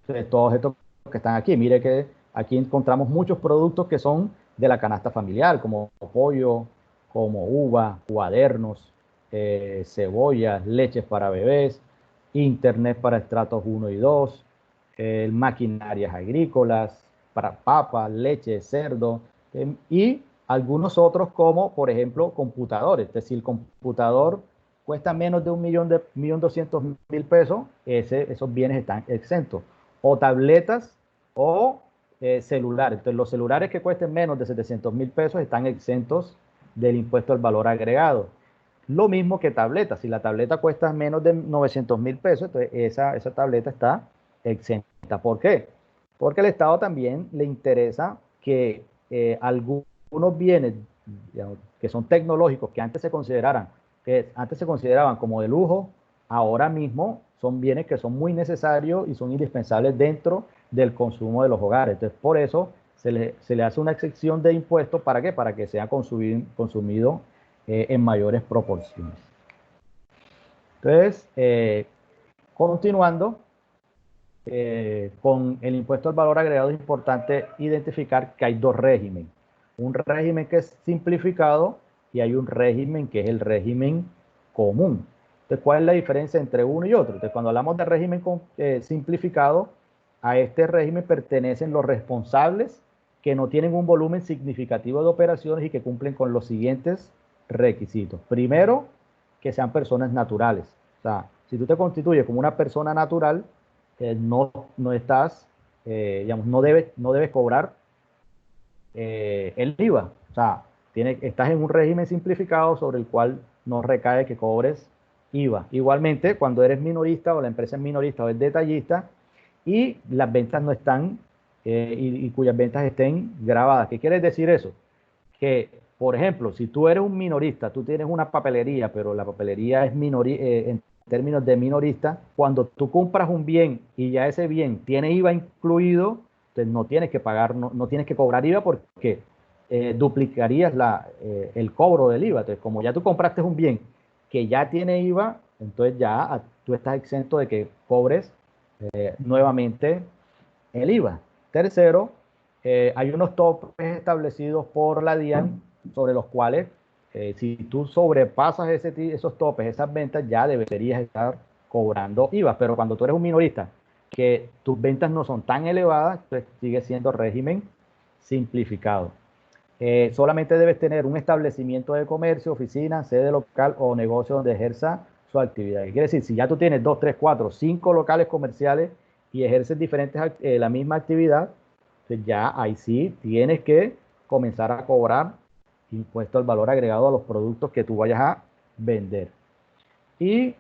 Entonces, todos estos que están aquí, mire que aquí encontramos muchos productos que son de la canasta familiar, como pollo, como uva, cuadernos, cebollas, leches para bebés, internet para estratos 1 y 2, maquinarias agrícolas, para papas, leche, cerdo, y algunos otros como, por ejemplo, computadores. Es decir, el computador cuesta menos de 1.200.000 pesos, esos bienes están exentos. O tabletas o celulares. Entonces, los celulares que cuesten menos de 700.000 pesos están exentos del impuesto al valor agregado. Lo mismo que tabletas. Si la tableta cuesta menos de 900.000 pesos, entonces esa tableta está exenta. ¿Por qué? Porque al Estado también le interesa que algunos bienes, digamos, que son tecnológicos, que antes se consideraban como de lujo, ahora mismo son bienes que son muy necesarios y son indispensables dentro del consumo de los hogares. Entonces, por eso se le hace una excepción de impuestos. ¿Para qué? Para que sea consumido en mayores proporciones. Entonces, continuando con el impuesto al valor agregado, es importante identificar que hay dos regímenes. Un régimen que es simplificado y hay un régimen que es el régimen común. Entonces, ¿cuál es la diferencia entre uno y otro? Entonces, cuando hablamos de régimen simplificado, a este régimen pertenecen los responsables que no tienen un volumen significativo de operaciones y que cumplen con los siguientes requisitos. Primero, que sean personas naturales. O sea, si tú te constituyes como una persona natural, no estás, digamos, no debes cobrar el IVA. O sea, estás en un régimen simplificado sobre el cual no recae que cobres IVA. Igualmente, cuando eres minorista o la empresa es minorista o es detallista y las ventas no están, y cuyas ventas estén grabadas. ¿Qué quiere decir eso? Que, por ejemplo, si tú eres un minorista, tú tienes una papelería, pero la papelería es en términos de minorista, cuando tú compras un bien y ya ese bien tiene IVA incluido, entonces no tienes que pagar, no tienes que cobrar IVA porque duplicarías el cobro del IVA. Entonces, como ya tú compraste un bien que ya tiene IVA, entonces ya tú estás exento de que cobres nuevamente el IVA. Tercero, hay unos topes establecidos por la DIAN sobre los cuales si tú sobrepasas esos topes, esas ventas, ya deberías estar cobrando IVA. Pero cuando tú eres un minorista, que tus ventas no son tan elevadas, pues sigue siendo régimen simplificado. Solamente debes tener un establecimiento de comercio, oficina, sede local o negocio donde ejerza su actividad. ¿Qué quiere decir? Si ya tú tienes 2, 3, 4, 5 locales comerciales y ejerces la misma actividad, pues ya ahí sí tienes que comenzar a cobrar impuesto al valor agregado a los productos que tú vayas a vender. Y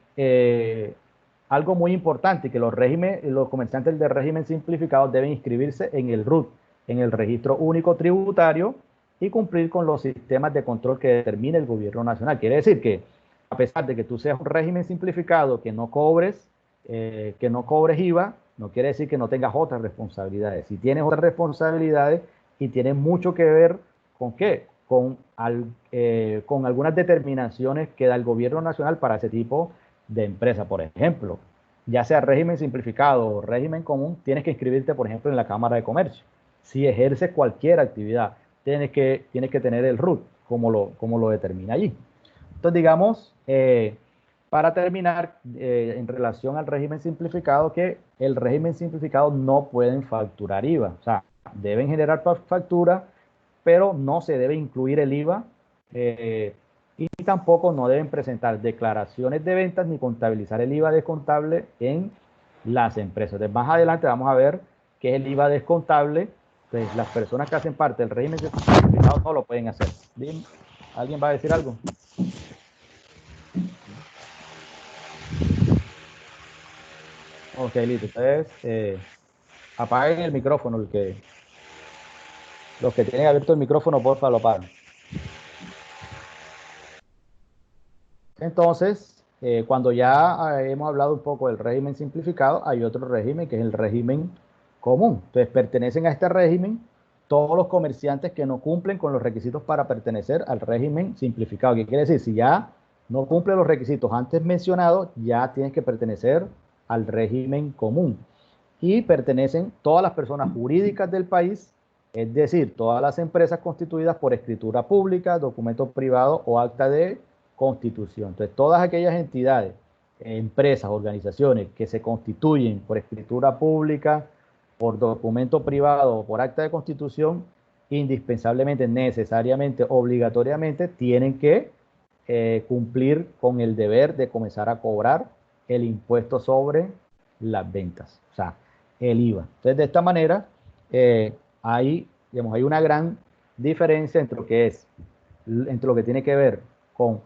algo muy importante, que los comerciantes de régimen simplificado deben inscribirse en el RUT, en el Registro Único Tributario, y cumplir con los sistemas de control que determine el gobierno nacional. Quiere decir que a pesar de que tú seas un régimen simplificado, que no cobres IVA, no quiere decir que no tengas otras responsabilidades. Si tienes otras responsabilidades y tienes mucho que ver con ¿qué? Con algunas determinaciones que da el gobierno nacional para ese tipo de empresa. Por ejemplo, ya sea régimen simplificado o régimen común, tienes que inscribirte, por ejemplo, en la Cámara de Comercio. Si ejerces cualquier actividad, tienes que tener el RUT, como lo determina allí. Entonces, digamos, Para terminar, en relación al régimen simplificado, que el régimen simplificado no pueden facturar IVA. O sea, deben generar factura, pero no se debe incluir el IVA y tampoco no deben presentar declaraciones de ventas ni contabilizar el IVA descontable en las empresas. Entonces, más adelante vamos a ver qué es el IVA descontable. Entonces, las personas que hacen parte del régimen simplificado no lo pueden hacer. Bien, ¿alguien va a decir algo? Ok, listo. Entonces, apaguen el micrófono. Los que tienen abierto el micrófono, porfa, lo apagan. Entonces, cuando ya hemos hablado un poco del régimen simplificado, hay otro régimen que es el régimen común. Entonces, pertenecen a este régimen todos los comerciantes que no cumplen con los requisitos para pertenecer al régimen simplificado. ¿Qué quiere decir? Si ya no cumple los requisitos antes mencionados, ya tienes que pertenecer al régimen común. Y pertenecen todas las personas jurídicas del país, es decir, todas las empresas constituidas por escritura pública, documento privado o acta de constitución. Entonces, todas aquellas entidades, empresas, organizaciones que se constituyen por escritura pública, por documento privado o por acta de constitución, indispensablemente, necesariamente, obligatoriamente, tienen que cumplir con el deber de comenzar a cobrar el impuesto sobre las ventas, o sea, el IVA. Entonces, de esta manera, hay una gran diferencia entre lo que tiene que ver con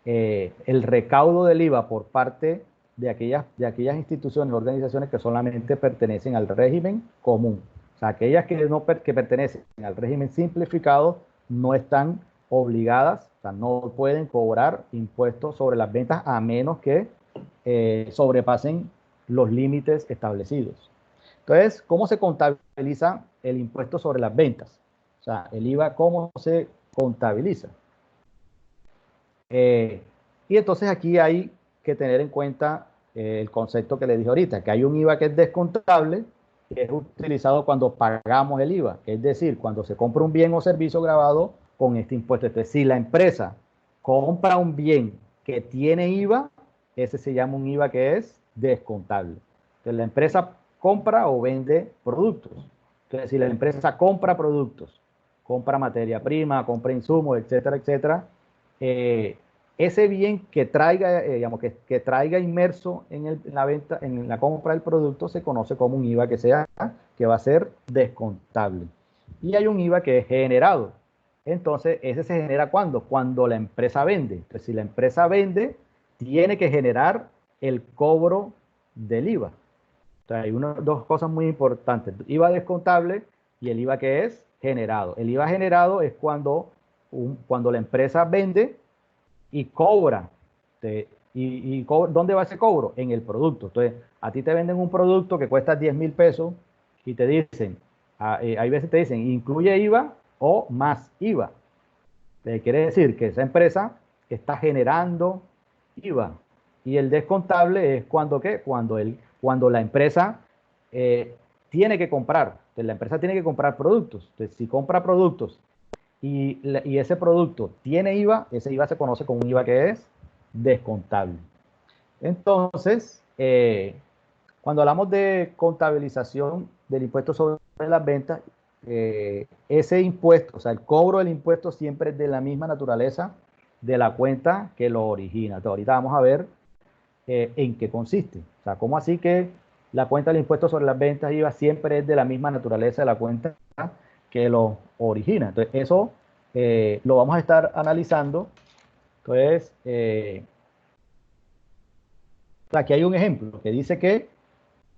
el recaudo del IVA por parte de aquellas instituciones, organizaciones que solamente pertenecen al régimen común. O sea, aquellas que pertenecen al régimen simplificado no están obligadas, o sea, no pueden cobrar impuestos sobre las ventas a menos que sobrepasen los límites establecidos. Entonces, ¿cómo se contabiliza el impuesto sobre las ventas? O sea, el IVA, ¿cómo se contabiliza? Y entonces aquí hay que tener en cuenta el concepto que le dije ahorita, que hay un IVA que es descontable, que es utilizado cuando pagamos el IVA, es decir, cuando se compra un bien o servicio grabado con este impuesto. Entonces, si la empresa compra un bien que tiene IVA, ese se llama un IVA que es descontable. Entonces, la empresa compra o vende productos. Entonces, si la empresa compra productos, compra materia prima, compra insumos, etcétera, etcétera, ese bien que traiga, que traiga inmerso en la venta, en la compra del producto, se conoce como un IVA que va a ser descontable. Y hay un IVA que es generado. Entonces, ese se genera ¿cuándo? Cuando la empresa vende. Entonces, si la empresa vende, tiene que generar el cobro del IVA. Entonces, hay dos cosas muy importantes: IVA descontable y el IVA que es generado. El IVA generado es cuando la empresa vende y cobra. ¿Dónde va ese cobro? En el producto. Entonces, a ti te venden un producto que cuesta 10,000 pesos y te dicen, hay veces te dicen, incluye IVA o más IVA. Quiere decir que esa empresa está generando IVA. Y el descontable es cuando la empresa tiene que comprar. Entonces, la empresa tiene que comprar productos. Entonces, si compra productos y ese producto tiene IVA, ese IVA se conoce como un IVA que es descontable. Entonces, cuando hablamos de contabilización del impuesto sobre las ventas, ese impuesto, o sea, el cobro del impuesto siempre es de la misma naturaleza de la cuenta que lo origina. Entonces, ahorita vamos a ver en qué consiste. O sea, ¿cómo así que la cuenta del impuesto sobre las ventas IVA siempre es de la misma naturaleza de la cuenta que lo origina? Entonces, eso lo vamos a estar analizando. Entonces, aquí hay un ejemplo que dice que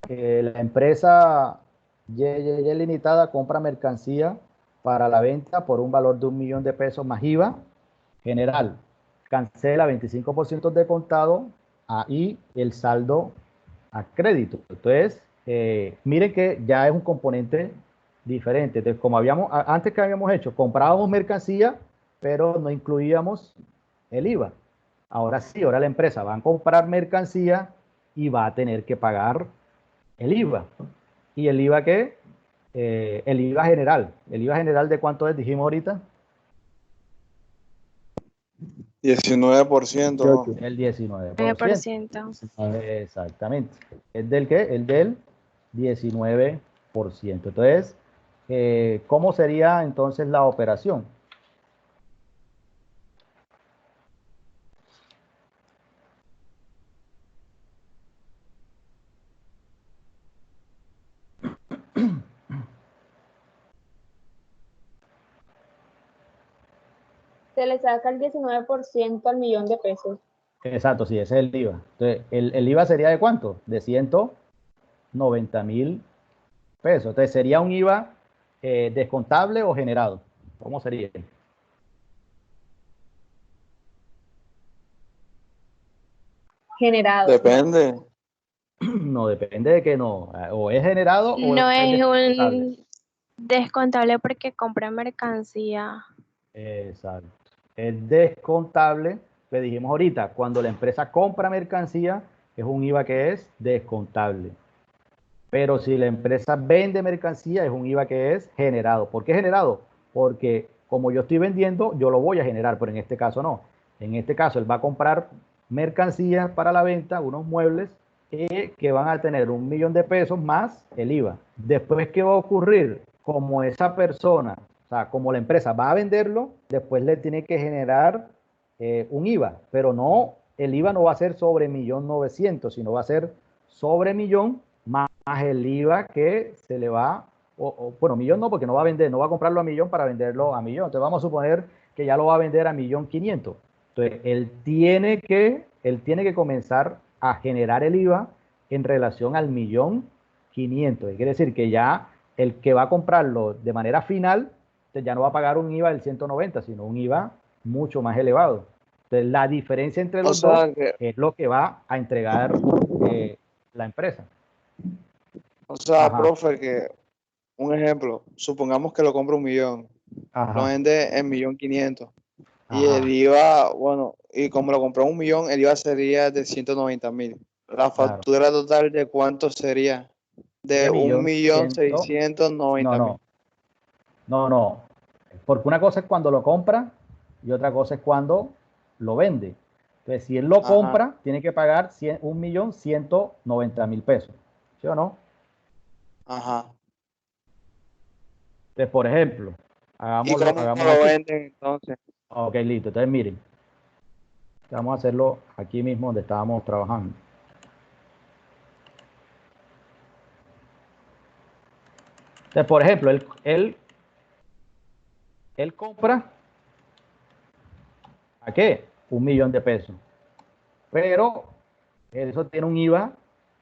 la empresa Y Limitada compra mercancía para la venta por un valor de 1.000.000 de pesos más IVA general. Cancela 25% de contado y el saldo a crédito. Entonces, miren que ya es un componente diferente. Entonces, como antes que habíamos hecho, comprábamos mercancía, pero no incluíamos el IVA. Ahora sí, ahora la empresa va a comprar mercancía y va a tener que pagar el IVA. ¿Y el IVA qué? El IVA general. ¿El IVA general de cuánto es? Dijimos ahorita. 19%. ¿no? El 19%. 9%. Exactamente. ¿Es del qué? El del 19%. Entonces, ¿cómo sería entonces la operación? Se le saca el 19% al millón de pesos. Exacto, sí, ese es el IVA. Entonces, ¿el IVA sería de cuánto? De 190.000 pesos. Entonces, ¿sería un IVA descontable o generado? ¿Cómo sería? Generado. Depende. No, depende de que no. O es generado o No es es descontable. un descontable porque compra mercancía. Exacto. Es descontable, le dijimos ahorita, cuando la empresa compra mercancía, es un IVA que es descontable. Pero si la empresa vende mercancía, es un IVA que es generado. ¿Por qué generado? Porque como yo estoy vendiendo, yo lo voy a generar, pero en este caso no. En este caso, él va a comprar mercancía para la venta, unos muebles, que van a tener 1 millón de pesos más el IVA. Después, ¿qué va a ocurrir? Como esa persona, o sea, como la empresa va a venderlo, después le tiene que generar un IVA, pero no, el IVA no va a ser sobre 1.900.000, sino va a ser sobre millón más el IVA que se le va, bueno, millón no, porque no va a vender, no va a comprarlo a millón para venderlo a millón. Entonces vamos a suponer que ya lo va a vender a 1.500.000. Entonces él tiene que comenzar a generar el IVA en relación al 1.500.000. Quiere decir que ya el que va a comprarlo de manera final, ya no va a pagar un IVA del 190, sino un IVA mucho más elevado. Entonces la diferencia entre los dos es lo que va a entregar la empresa. O sea, Ajá. profe, que un ejemplo, supongamos que lo compra 1 millón, Ajá. lo vende en 1.500.000 y Ajá. el IVA, bueno, y como lo compró 1 millón, el IVA sería de 190.000. La Claro. factura total de cuánto sería? De De 1.690.000. No. Porque una cosa es cuando lo compra y otra cosa es cuando lo vende. Entonces, si él lo compra, tiene que pagar 1.190.000 pesos. ¿Sí o no? Ajá. Entonces, por ejemplo, ¿Y cómo hagamos lo aquí. venden entonces? Ok, listo. Entonces, miren. Vamos a hacerlo aquí mismo donde estábamos trabajando. Entonces, por ejemplo, él compra, ¿a qué? 1 millón de pesos. Pero eso tiene un IVA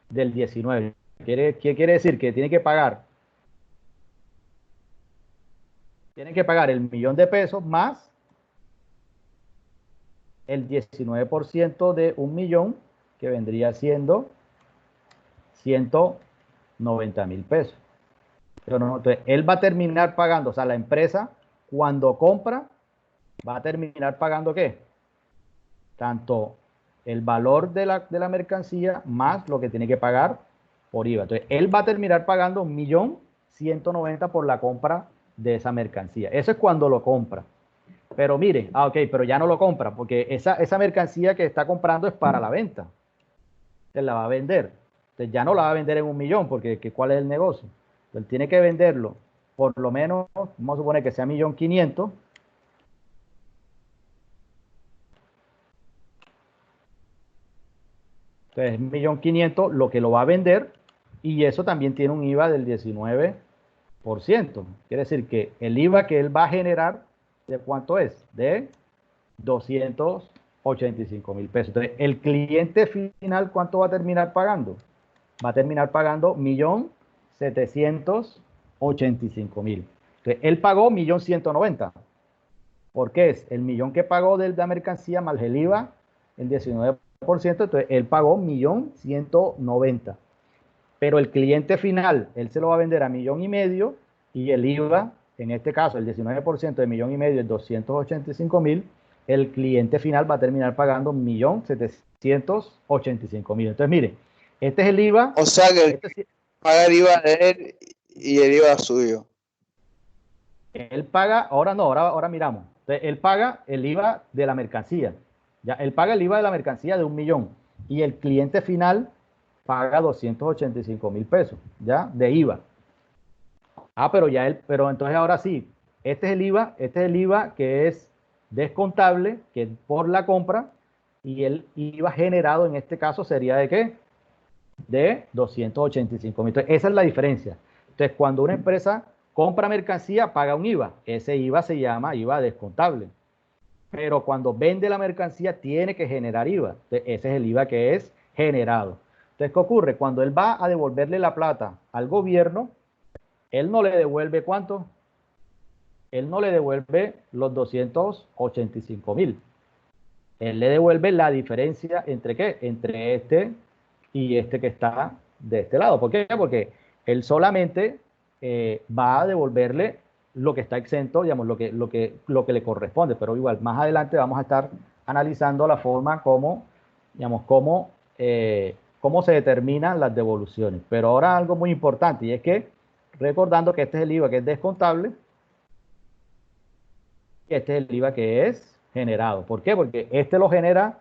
del 19. ¿Qué quiere decir? Que tiene que pagar el 1 millón de pesos más el 19% de 1 millón, que vendría siendo 190.000 pesos. Pero no, entonces, él va a terminar pagando, o sea, la empresa, cuando compra, va a terminar pagando ¿qué? Tanto el valor de la mercancía más lo que tiene que pagar por IVA. Entonces, él va a terminar pagando 1.190.000 por la compra de esa mercancía. Eso es cuando lo compra. Pero miren, ok, pero ya no lo compra, porque esa mercancía que está comprando es para la venta. Él la va a vender. Entonces ya no la va a vender en 1 millón, porque ¿cuál es el negocio? Él tiene que venderlo, por lo menos, vamos a suponer que sea 1.500.000. Entonces, 1.500.000 lo que lo va a vender, y eso también tiene un IVA del 19%. Quiere decir que el IVA que él va a generar, ¿de cuánto es? De 285.000 pesos. Entonces, el cliente final, ¿cuánto va a terminar pagando? Va a terminar pagando 1.785.000. Entonces, él pagó 1.190.000. ¿Por qué es? El millón que pagó de la mercancía más el IVA, el 19%, entonces él pagó 1.190.000. Pero el cliente final, él se lo va a vender a 1.500.000 y el IVA, en este caso, el 19% de 1.500.000 es 285.000. El cliente final va a terminar pagando 1.785.000. Entonces, mire, este es el IVA. O sea que paga el IVA de él y el IVA suyo. Él paga, ahora no, ahora miramos. Entonces, él paga el IVA de la mercancía. Ya, él paga el IVA de la mercancía de 1 millón y el cliente final paga 285.000 pesos, ¿ya? De IVA. Pero entonces ahora sí, este es el IVA que es descontable, que es por la compra, y el IVA generado en este caso sería ¿de qué? De 285.000. Entonces, esa es la diferencia. Entonces, cuando una empresa compra mercancía, paga un IVA. Ese IVA se llama IVA descontable. Pero cuando vende la mercancía, tiene que generar IVA. Entonces, ese es el IVA que es generado. Entonces, ¿qué ocurre? Cuando él va a devolverle la plata al gobierno, él no le devuelve ¿cuánto? Él no le devuelve los 285.000. Él le devuelve la diferencia entre ¿qué? Entre este y este que está de este lado. ¿Por qué? Porque él solamente va a devolverle lo que está exento, digamos, lo que le corresponde. Pero igual, más adelante vamos a estar analizando la forma como, digamos, cómo se determinan las devoluciones. Pero ahora algo muy importante, y es que, recordando que este es el IVA que es descontable, y este es el IVA que es generado. ¿Por qué? Porque este lo genera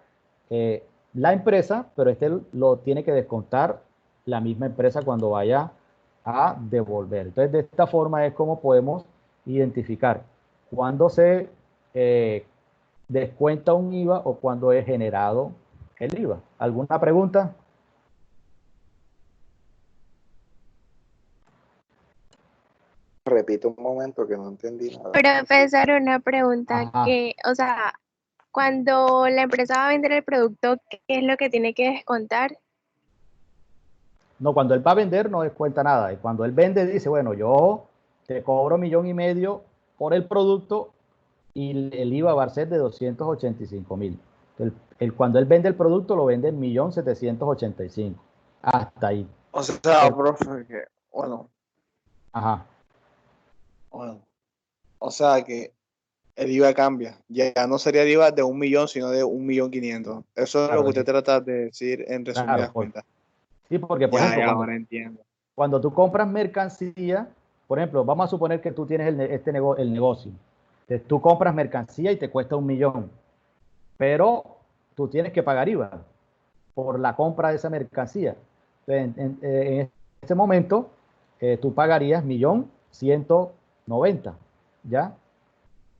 la empresa, pero este lo tiene que descontar la misma empresa cuando vaya a devolver. Entonces, de esta forma es como podemos identificar cuándo se descuenta un IVA o cuándo es generado el IVA. ¿Alguna pregunta? Repito un momento que no entendí nada. Profesor, una pregunta Ajá. que, o sea, cuando la empresa va a vender el producto, ¿qué es lo que tiene que descontar? No, cuando él va a vender no descuenta nada. Y cuando él vende dice, bueno, yo te cobro 1.500.000 por el producto y el IVA va a ser de 285.000. Cuando él vende el producto lo vende en 1.785.000. Hasta ahí. O sea, profe, que, bueno, Ajá. o sea que el IVA cambia. Ya no sería el IVA de 1 millón, sino de 1.500.000. Eso es Claro, lo que usted trata de decir en resumidas claro, cuentas. sí, porque por ejemplo, Ahora entiendo. cuando tú compras mercancía, por ejemplo, vamos a suponer que tú tienes el negocio. Entonces, tú compras mercancía y te cuesta 1 millón, pero tú tienes que pagar IVA por la compra de esa mercancía. Entonces, en ese momento, tú pagarías 1.190.000, ¿ya?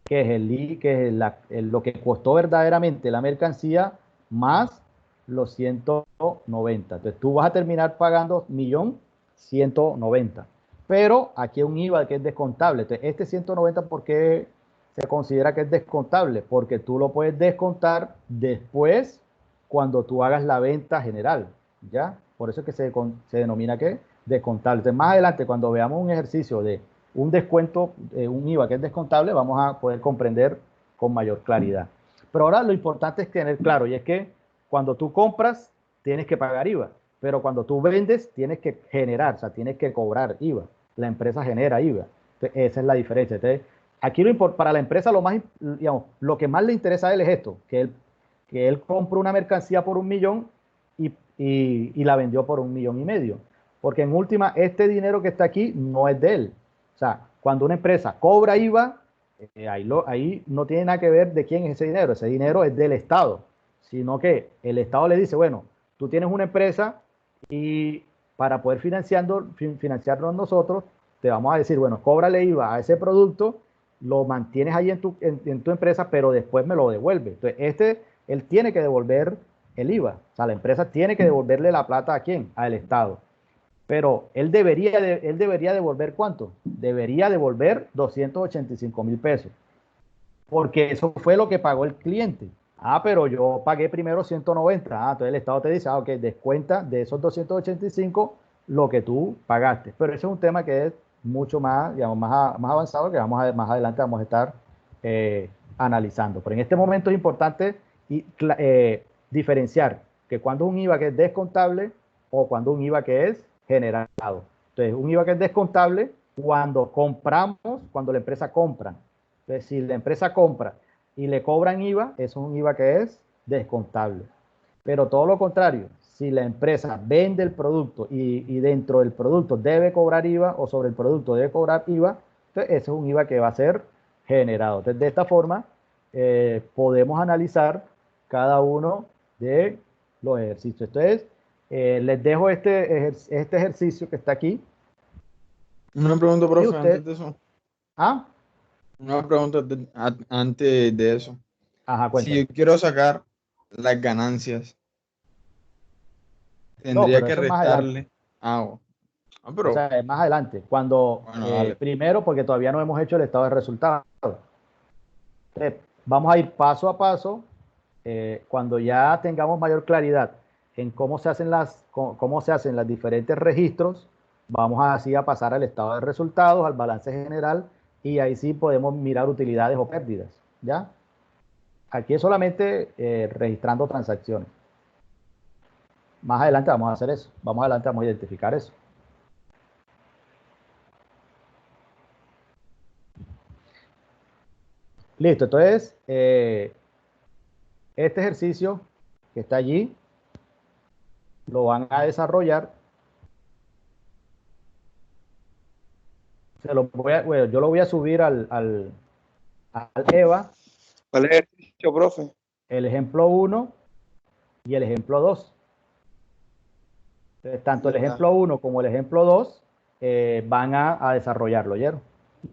Que es lo que costó verdaderamente la mercancía más los 190. Entonces tú vas a terminar pagando 1.190.000. Pero aquí hay un IVA que es descontable. Entonces este 190, ¿por qué se considera que es descontable? Porque tú lo puedes descontar después cuando tú hagas la venta general, ¿ya? Por eso es que se denomina ¿qué? Descontable. Entonces más adelante, cuando veamos un ejercicio de un descuento, un IVA que es descontable, vamos a poder comprender con mayor claridad. Pero ahora lo importante es tener claro, y es que cuando tú compras, tienes que pagar IVA, pero cuando tú vendes, tienes que generar, o sea, tienes que cobrar IVA. La empresa genera IVA. Entonces, esa es la diferencia. Entonces, aquí para la empresa digamos, lo que más le interesa a él es esto, que él compró una mercancía por 1 millón y la vendió por 1.500.000. Porque en última, este dinero que está aquí no es de él. O sea, cuando una empresa cobra IVA, ahí no tiene nada que ver de quién es ese dinero es del Estado, sino que el Estado le dice, bueno, tú tienes una empresa y para poder financiarnos nosotros, te vamos a decir, bueno, cóbrale IVA a ese producto, lo mantienes ahí en tu empresa, pero después me lo devuelve. Entonces, él tiene que devolver el IVA, o sea, la empresa tiene que devolverle la plata ¿a quién? Al Estado. Pero él debería devolver ¿cuánto? Debería devolver 285.000 pesos. Porque eso fue lo que pagó el cliente. Pero yo pagué primero 190. Entonces el Estado te dice, ok, descuenta de esos 285 lo que tú pagaste. Pero ese es un tema que es mucho más, digamos, más avanzado, que más adelante vamos a estar analizando. Pero en este momento es importante diferenciar que cuando es un IVA que es descontable o cuando un IVA que es generado. Entonces, un IVA que es descontable cuando compramos, cuando la empresa compra. Entonces, si la empresa compra y le cobran IVA, eso es un IVA que es descontable. Pero todo lo contrario, si la empresa vende el producto y dentro del producto debe cobrar IVA o sobre el producto debe cobrar IVA, entonces ese es un IVA que va a ser generado. Entonces, de esta forma, podemos analizar cada uno de los ejercicios. Entonces, les dejo este ejercicio que está aquí. Una pregunta, Y profe, usted, antes de eso. ¿ah? Una pregunta antes de eso. Ajá, Si cuéntame. yo quiero sacar las ganancias, No, tendría pero que eso es más adelante. restarle. Ah, O pero sea, es más adelante. Cuando, bueno, dale. primero, porque todavía no hemos hecho el estado de resultados. Entonces, vamos a ir paso a paso. Cuando ya tengamos mayor claridad en cómo se hacen cómo se hacen los diferentes registros, vamos así a pasar al estado de resultados, al balance general, y ahí sí podemos mirar utilidades o pérdidas, ¿ya? Aquí es solamente registrando transacciones. Más adelante vamos a hacer eso. Más adelante vamos a identificar eso. Listo, entonces, este ejercicio que está allí, lo van a desarrollar. Bueno, yo lo voy a subir al EVA. ¿Cuál es el ejercicio, profe? El ejemplo 1 y el ejemplo 2. Entonces, tanto el ejemplo 1 como el ejemplo 2 van a desarrollarlo, ¿oyeron?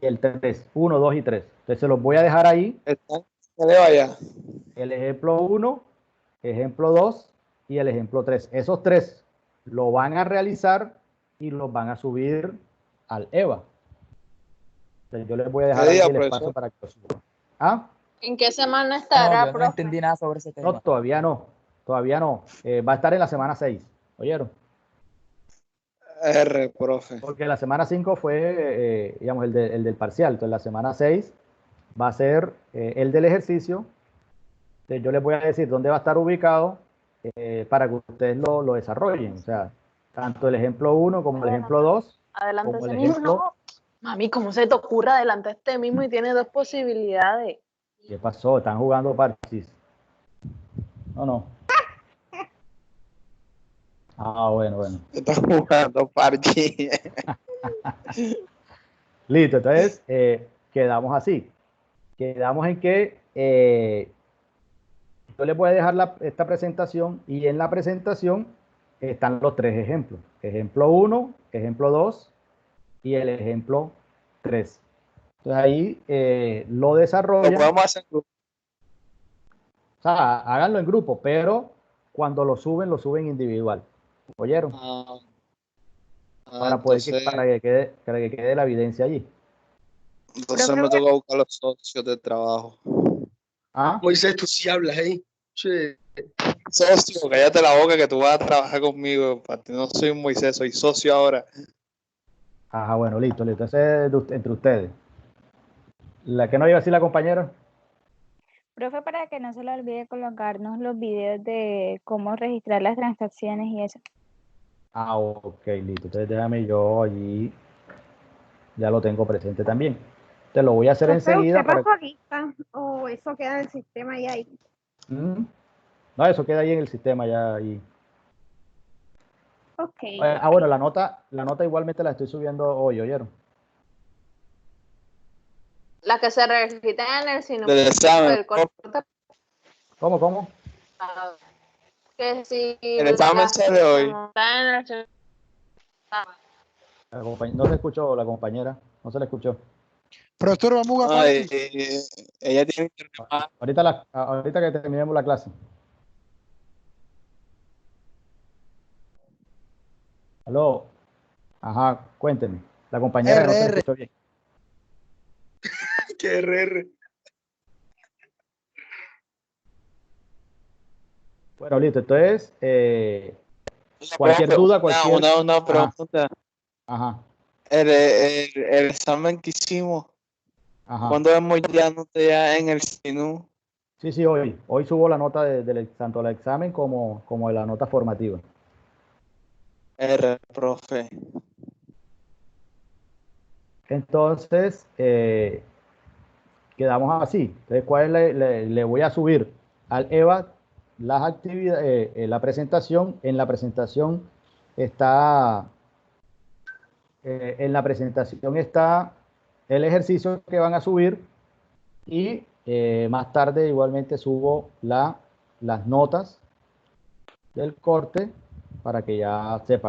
Y el 3, 1, 2 y 3. Entonces se los voy a dejar ahí. El ejemplo 1, ejemplo 2 y el ejemplo 3. Esos tres lo van a realizar y los van a subir al EVA. Entonces yo les voy a dejar ahí el espacio para que lo suban. ¿Ah? ¿En qué semana No, estará, yo no profe? entendí nada sobre ese tema. No, todavía no. Todavía no. Va a estar en la semana 6. ¿Oyeron? R, profe. Porque la semana 5 fue, digamos, el del parcial. Entonces, la semana 6 va a ser el del ejercicio. Entonces, yo les voy a decir dónde va a estar ubicado para que ustedes lo desarrollen. O sea, tanto el ejemplo 1 como el ejemplo 2. Adelante como ese el mismo, ejemplo... no. Mami, ¿cómo se te ocurre adelante este mismo y tiene dos posibilidades? ¿Qué pasó? Están jugando parchís. No. Ah, bueno. Están jugando parchís. Listo, entonces quedamos así. Quedamos en que yo les voy a dejar esta presentación y en la presentación están los tres ejemplos. Ejemplo 1, ejemplo 2 y el ejemplo 3. Entonces ahí lo desarrollan. Lo podemos hacer en grupo. O sea, háganlo en grupo, pero cuando lo suben individual. ¿Oyeron? Para que quede la evidencia allí. Entonces me toca buscar los socios de trabajo. ¿Ah? Moisés, tú sí hablas ahí. Sí. Socio, cállate la boca que tú vas a trabajar conmigo. No soy un Moisés, soy socio ahora. Ajá, bueno, listo. Ese es entre ustedes. ¿La que no iba a decir la compañera? Profe, para que no se le olvide colocarnos los videos de cómo registrar las transacciones y eso. Ah, ok, listo. Entonces déjame yo allí. Ya lo tengo presente también. Te lo voy a hacer enseguida. ¿Usted pasó aquí? ¿O eso queda en el sistema ya ahí? No, eso queda ahí en el sistema ya ahí. Ok. Bueno, la nota igualmente la estoy subiendo hoy, ¿oyeron? La que se registra en el sino Del examen. del corte. ¿Cómo? Que si el examen sale hoy. No se escuchó la compañera, no se le escuchó. Profesor, vamos a jugar parchís. Ella tiene que... Ahorita que terminemos la clase. Aló. Ajá, cuénteme. La compañera no se le escuchó bien. ¿Qué RR? Bueno, listo. Entonces, cualquier duda, Una pregunta. Ajá. El examen que hicimos, ¿cuándo vemos ya en el SINU? Sí, hoy. Hoy subo la nota tanto el examen como de la nota formativa. Profe. Entonces, quedamos así. Entonces, le voy a subir al EVA las actividades, la presentación. En la presentación está el ejercicio que van a subir y más tarde igualmente subo las notas del corte para que ya sepa